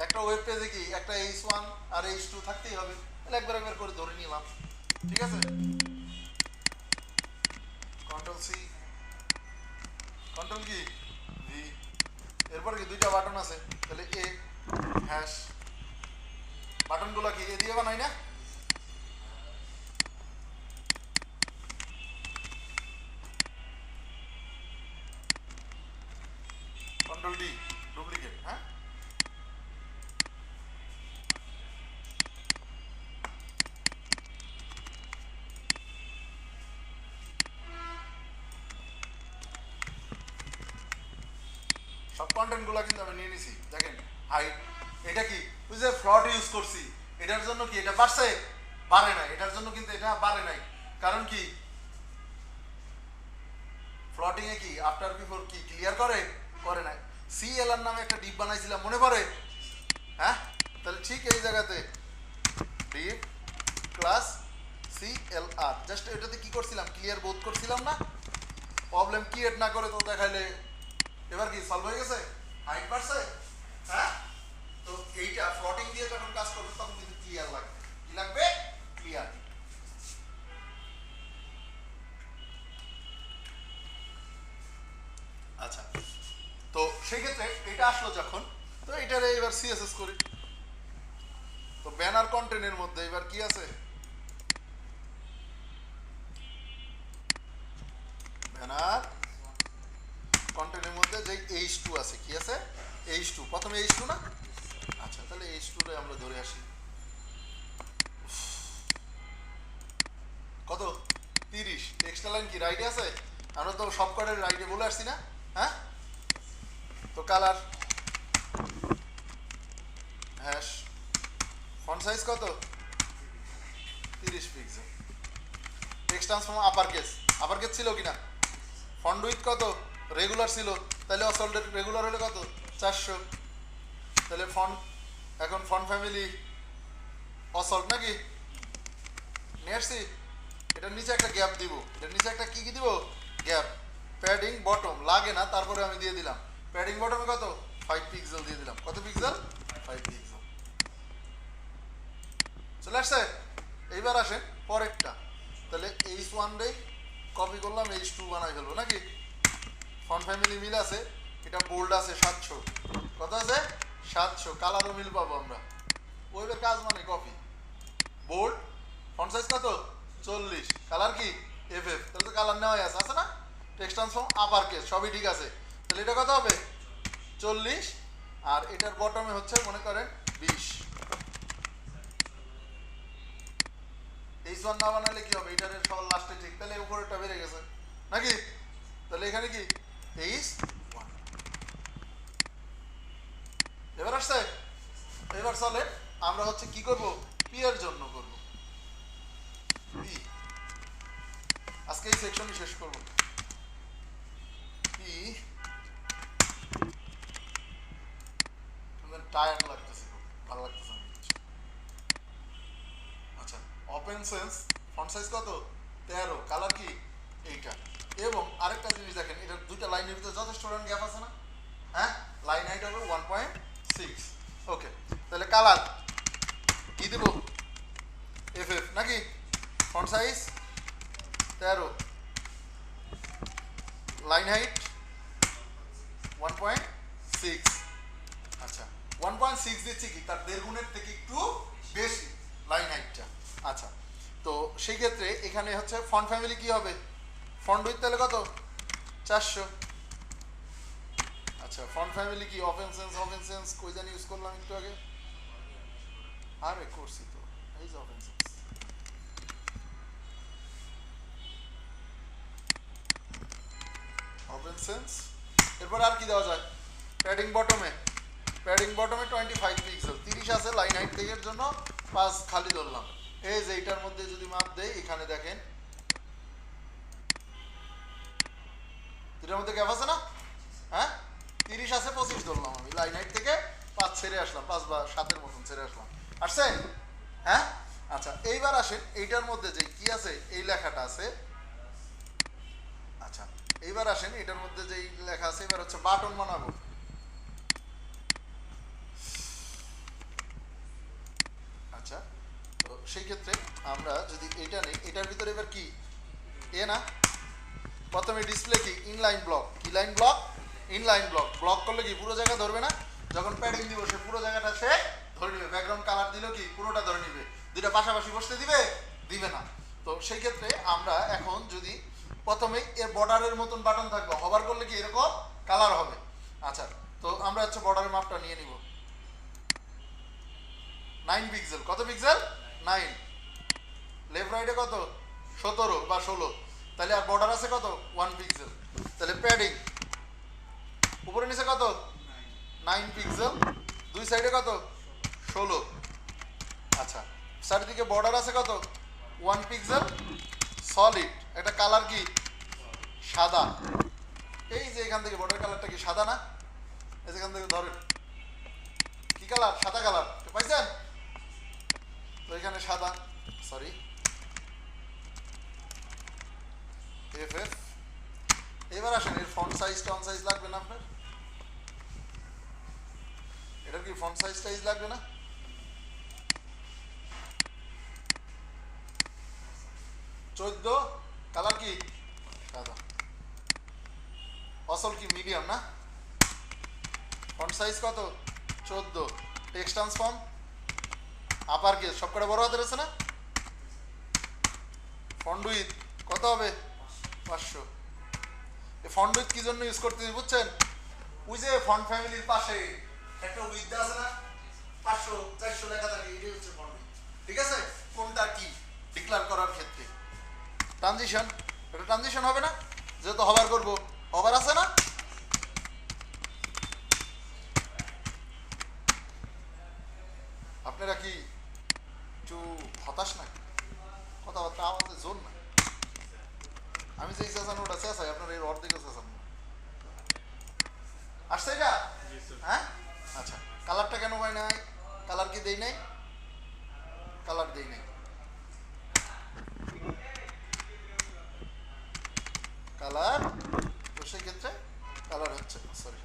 একটা ওয়েব পেজে কি একটা H1 আর H2 থাকতেই হবে, তাহলে একবার একবার করে ধরে নিলাম, ঠিক আছে? কন্ট্রোল সি, কন্ট্রোল কি ভি। এরপর কি দুইটা বাটন আছে, তাহলে এ হ্যাশ, বাটনগুলো কি এ দিয়ে বানাই না? কন্ট্রোল ডি, কন্টেন্টগুলো কিন্তু আমি নিয়ে নিছি দেখেন হাইট এটা কি ওই যে ফ্লট ইউজ করছি এটার জন্য কি এটা বাড়ছে বাড়ে নাই এটার জন্য কিন্তু এটা বাড়ে নাই কারণ কি ফ্লটিং এ কি আফটার বিফোর কি ক্লিয়ার করে নাই সিএলআর নামে একটা ডিপ বানাইছিলাম মনে পড়ে হ্যাঁ তাহলে ঠিক এই জায়গাতে ডিপ ক্লাস সিএলআর জাস্ট এটাতে কি করছিলাম ক্লিয়ার বোধ করছিলাম না প্রবলেম ক্রিয়েট না করে তো দেখাইলে এবার কি সলভ হয়ে গেছে হাইট বাড়ছে হ্যাঁ তো এইটা ফ্লটিং দিয়ে যখন কাজ করবে তখন কিন্তু ক্লিয়ার লাগবে কি লাগবে ক্লিয়ার আচ্ছা তো সেই ক্ষেত্রে এটা আসলো যখন তো এটারে এবার সিএসএস করি তো ব্যানার কন্টেন্টের মধ্যে এবার কি আছে ব্যানার কন্টেন্টের মধ্যে যে H2 আছে কি আছে H2 প্রথমে H2 না আচ্ছা তাহলে H2 রে আমরা ধরে আসি কত 30 টেক্সট লাইন কি রাইটে আছে আমরা তো সব কটার রাইটে বলে আসছি না হ্যাঁ তো কালার হ্যাশ ফন্ট সাইজ কত 30 pixel text transform upper case ছিল কিনা ফন্ট উইথ কত রেগুলার ছিল তাহলে অসল্টেড রেগুলার হলে কত 400 তাহলে ফন্ট এখন ফন্ট ফ্যামিলি অসল্ট নাকি নিয়ে আসছি এটার নিচে একটা গ্যাপ দিব এটার নিচে একটা কি দিব গ্যাপ প্যাডিং বটম লাগে না তারপরে আমি দিয়ে দিলাম প্যাডিং বটমে কত 5 পিক্সেল দিয়ে দিলাম কত পিক্সেল 5 পিক্সেল চলে আসছে এইবার আসেন পরেরটা তাহলে H1 রে কপি করলাম H2 বানাই ফেলবো নাকি ফন্ট ফ্যামিলি মিল আছে এটা বোল্ড আছে 700 কত আছে 700 কালারও মিল পাবো আমরা ওইবার কাজ মানে কপি বোল্ড ফন্ট সাইজ কত 40 কালার কি FF তাহলে তো কালার নেওয়াই আছে না টেক্সট ট্রান্সফর্ম আপার কেস সবই ঠিক আছে তাহলে এটা কত হবে 40 আর এটার বটমে হচ্ছে মনে করেন 20 H1 না বানালে কি হবে এটার সব লাস্টে ঠিক তাহলে উপরেরটা বেড়ে গেছে নাকি তাহলে এখানে কি H1 এবার আসছে এবার চলে আমরা হচ্ছে কি করব পি এর জন্য করব পি আজকে এই সেকশনই শেষ করব পি টায়ার্ড লাগতেছে ভালো লাগতেছে না আচ্ছা ওপেন সেন্স ফন্ট সাইজ কত 13 কালার কি এইটা এবং আরেকটা জিনিস দেখেন এটা দুইটা লাইনের ভিতরে যথেষ্ট গ্যাপ আছে না হ্যাঁ লাইন হাইট হবে 1.6 ওকে তাহলে কালার কি দেব FF নাকি ফন্ট সাইজ 13 লাইন হাইট 1.6 আচ্ছা 1.6 দিচ্ছি কি তার দেড় গুণের থেকে একটু বেশি লাইন হাইটটা আচ্ছা তো সেই ক্ষেত্রে এখানে হচ্ছে ফন্ট ফ্যামিলি কি হবে ফন্ট উইথ তাহলে কত 400 আচ্ছা ফন্ট ফ্যামিলি কি ওপেন সেন্স কই জানি ইউজ করলাম একটু আগে আরে করছি তো এই যে ওপেন সেন্স এরপর আর কি দেওয়া যায় প্যাডিং বটমে 25 পিক্সেল 30 আছে লাইন হাইট থেকে এর জন্য 5 খালি ধরলাম এই যে এটার মধ্যে যদি মাপ দেই এখানে দেখেন এটার মধ্যে গ্যাপ আছে না হ্যাঁ 30 আছে 25 ধরলাম আমি লাইন হাইট থেকে 5 ছেড়ে আসলাম 5 বা 7 এর মতন ছেড়ে আসলাম আসছে হ্যাঁ আচ্ছা এইবার আসেন এইটার মধ্যে যে কি আছে এই লেখাটা আছে আচ্ছা এইবার আসেন এটার মধ্যে যে লেখা আছে এবার হচ্ছে বাটন বানাবো আচ্ছা তো সেই ক্ষেত্রে আমরা যদি এটা নেই এটার ভিতরে এবার কি না প্রথমে ডিসপ্লে কি ইনলাইন ব্লক কি লাইন ব্লক ইনলাইন ব্লক করলে কি পুরো জায়গা ধরবে না যখন প্যাডিং দিব সে পুরো জায়গাটা সে ধরে নেবে ব্যাকগ্রাউন্ড কালার দিলেও কি পুরোটা ধরে নেবে দুইটা পাশাপাশি বসতে দিবে না তো সেই ক্ষেত্রে আমরা এখন যদি প্রথমে এর বর্ডারের মতন বাটন থাকবে হভার করলে কি এরকম কালার হবে আচ্ছা তো আমরা হচ্ছে বর্ডারের মাপটা নিয়ে নিব 9 পিক্সেল কত পিক্সেল 9 লেফট রাইটে কত 17 বা 16 তাহলে আর বর্ডার আছে কত 1 পিক্সেল তাহলে প্যাডিং উপরে নিচে কত 9 পিক্সেল, দুই সাইডে কত 16। আচ্ছা, চারিদিকে বর্ডার আছে কত 1 পিক্সেল সলিড। এটা কালার কি সাদা। এই যে এখান থেকে বর্ডার কালারটা কি সাদা না? এই যেখান থেকে ধরেন কি কালার, সাদা কালার পাইছেন তো, এখানে সাদা, সরি এফ এফ। এবার আসেন এর ফন্ট সাইজ টন সাইজ লাগবে না আপনার? এটার কি ফন্ট সাইজ টাইজ লাগবে না? চোদ্দ, কালার কি সাদা, আসল কি মিডিয়াম না? ফন্ট সাইজ কত 14, টেক্সট ট্রান্সফর্ম আপার কেস সব কটা বড় হাতের আছে না? ফন্ট উইথ কত হবে 500। এই ফন্ট উইথ কি জন্য ইউজ করতেছি বুঝছেন? ওই যে ফন্ট ফ্যামিলির পাশে একটা উইথ আছে না, 500 400 লেখা থাকে, এটাই হচ্ছে ফন্ট উইথ। ঠিক আছে, কোনটা কি ডিক্লেয়ার করার ক্ষেত্রে। ট্রানজিশন, এটা ট্রানজিশন হবে না, যেহেতু হবার করব, হবার আছে না? আপনারা কি একটু হতাশ নাকি? কথাবার্তা আমাদের জোর না। আমি যে চেঁচানো ওটা চেঁচাই, আপনার এর অর্ধেকও চেঁচান না। আসছে এটা? হ্যাঁ, আচ্ছা। কালারটা কেন হয় নাই? কালার কি দেই নাই? কালার দেই নাই। কালার তো সেই ক্ষেত্রে কালার হচ্ছে না, সরি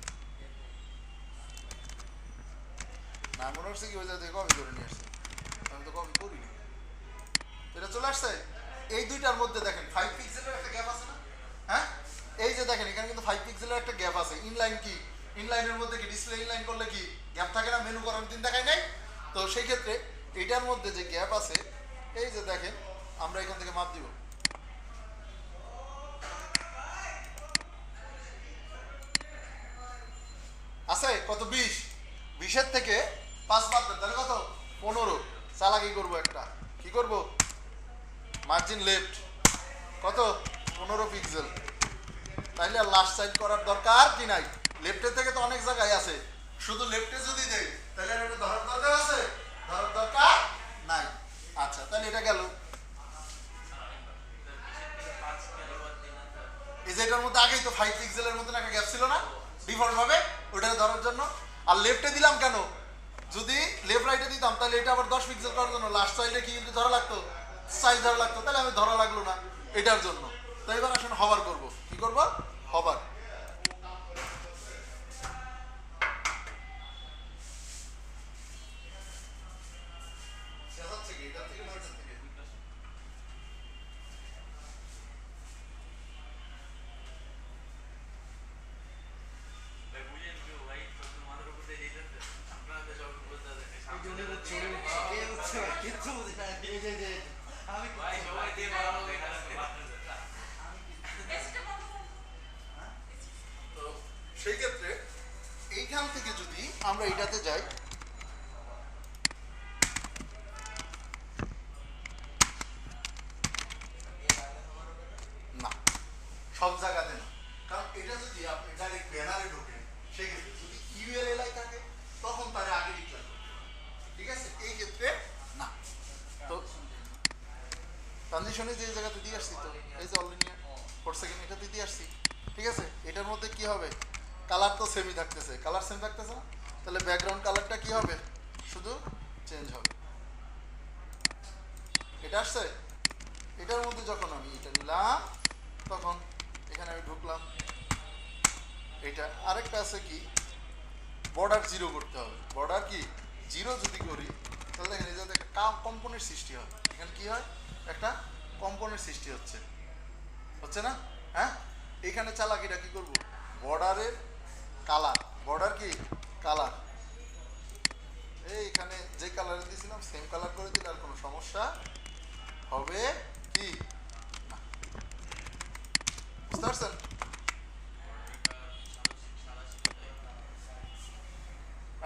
না, মনে হচ্ছে কি ওই জায়গা থেকে কপি করে নিয়ে আসছে, আমি তো কপি করিনি। এটা চলে আসছে। এই দুইটার মধ্যে দেখেন 5 পিক্সেলের একটা গ্যাপ আছে না? হ্যাঁ, এই যে দেখেন এখানে কিন্তু 5 পিক্সেলের একটা গ্যাপ আছে। ইনলাইন কি, ইনলাইনের মধ্যে কি ডিসপ্লে ইনলাইন করলে কি গ্যাপ থাকে না? মেনু করার দিন দেখায় নাই তো, সেই ক্ষেত্রে এটার মধ্যে যে গ্যাপ আছে, এই যে দেখেন আমরা এখান থেকে মাপ দিব। আছে কত 20, 20-এর থেকে 5 বাদ দেন তাহলে কত 15। চালাকি করবো একটা, কি করব, মার্জিন লেফট কত 15 পিক্সেল। তাইলে আর লাস্ট সাইড করার দরকার কি নাই? লেফটের থেকে তো অনেক জায়গায় আছে, শুধু লেফটে যদি দেই তাহলে আর এটা ধরার দরকার আছে? ধরার দরকার নাই। আচ্ছা, তাহলে এটা গেল। এই যে এটার মধ্যে আগেই তো 5 পিক্সেলের মতন একটা গ্যাপ ছিল না ডিফল্ট ভাবে, ওটাকে ধরার জন্য। আর লেফটে দিলাম কেন? যদি লেফট রাইটে দিতাম তাহলে এটা আবার 10 পিক্সেল করার জন্য লাস্ট সাইডে কি কিন্তু ধরা লাগতো, সাইজ ধরা লাগতো, তাহলে আমি ধরা লাগলো না এটার জন্য। তো এবার আসলে হবার করব, কি করব, হবার। তো সেই ক্ষেত্রে এইখান থেকে যদি আমরা এটাতে যাই, না সব জায়গাতে না, কারণ এটা যদি আপনি ডাইরেক্ট ব্যানারে ঢোকেন সেক্ষেত্রে যদি ইউএলএলআই থাকে তখন তার আগে ডিক্লেয়ার করতে হবে। ঠিক আছে, এই ক্ষেত্রে না। তো ট্রানজিশনে যে জায়গাতে দিয়ে আসছি, তো এই যে অলরেডি 4 সেকেন্ড এটাতে দিয়ে আসছি। ঠিক আছে, এটার মধ্যে কি হবে, কালার তো সেমই থাকতেছে, কালার সেম থাকতেছে না, তাহলে ব্যাকগ্রাউন্ড কালারটা কি হবে, শুধু চেঞ্জ হবে। এটা আসছে, এটার মধ্যে যখন আমি এটা নিলাম তখন এখানে আমি ঢুকলাম। এটা আরেকটা আছে কি, বর্ডার জিরো করতে হবে। বর্ডার কি জিরো যদি করি তাহলে দেখেন এই যে একটা কম্পোনেন্ট সৃষ্টি হয়। এখানে কি হয়, একটা কম্পোনেন্ট সৃষ্টি হচ্ছে, হচ্ছে না? হ্যাঁ, এইখানে চালাকিটা কি করব, বর্ডারের কালার, বর্ডার কি কালার, এইখানে যে কালারে দিয়েছিলাম সেম কালার করে দিলে আর কোনো সমস্যা হবে কি না। বুঝতে পারছেন?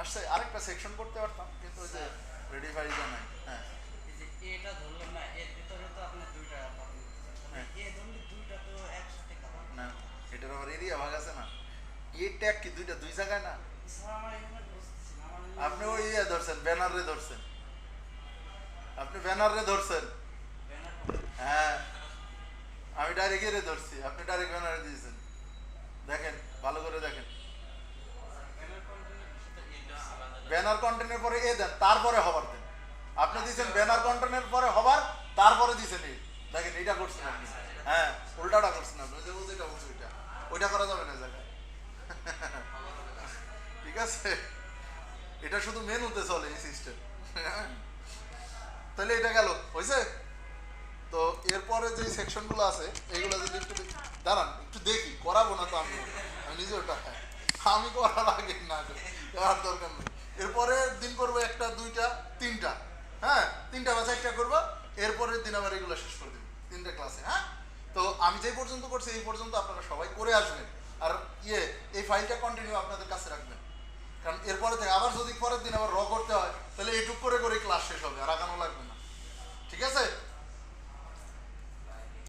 আসছে আরেকটা সেকশন করতে পারতাম, কিন্তু ওই যে রেডি ফাইজা নাই। হ্যাঁ, এই যে এটা ধরলেন না, এর ভিতরে তো আপনি দুইটা পাবেন। হ্যাঁ। এ ধরলে দুইটা তো একসাথে কালার। না, এটার আবার এরিয়া ভাগ আছে না। এ ট্যাগ কি দুইটা দুই জায়গায় না? স্যার আমার এখানে আপনি ওই ইয়ে ধরছেন, ব্যানারে ধরছেন, আপনি ব্যানারে ধরছেন। ব্যানার হ্যাঁ, আমি ডাইরেক্ট এরে ধরছি, আপনি ডাইরেক্ট ব্যানারে দিয়েছেন। দেখেন, ভালো করে দেখেন। ব্যানার কন্টেন্টের পরে এ দেন, তারপরে হবার দেন। আপনি দিয়েছেন ব্যানার কন্টেন্টের পরে হবার, তারপরে দিয়েছেন এই। দেখেন, এইটা করছেন আপনি। হ্যাঁ, উল্টাটা করছেন আপনি। ওই যে বলছে এটা বলছে ওইটা, ওইটা করা যাবে না জায়গায়। ঠিক আছে, এটা শুধু মেনুতে চলে এই সিস্টেম। তাহলে এটা গেল, হয়েছে? তো এরপরে যে সেকশনগুলো আছে এইগুলো যদি একটু দাঁড়ান, একটু দেখি, করাবো না তো আমি নিজে ওটা, আমি করার আগে না করার দরকার নেই। এরপরে দিন করবো একটা, দুইটা, তিনটা, হ্যাঁ, তিনটা বা চারটা করবো। এরপরের দিন আবার এগুলো শেষ করে দেবো, তিনটা ক্লাসে। হ্যাঁ, তো আমি যে পর্যন্ত করছি এই পর্যন্ত আপনারা সবাই করে আসবেন। আর এই ফাইলটা কন্টিনিউ আপনাদের কাছে রাখবেন, কারণ এরপরে থেকে আবার যদি পরের দিন আবার র করতে হয় তাহলে এইটুক করে করে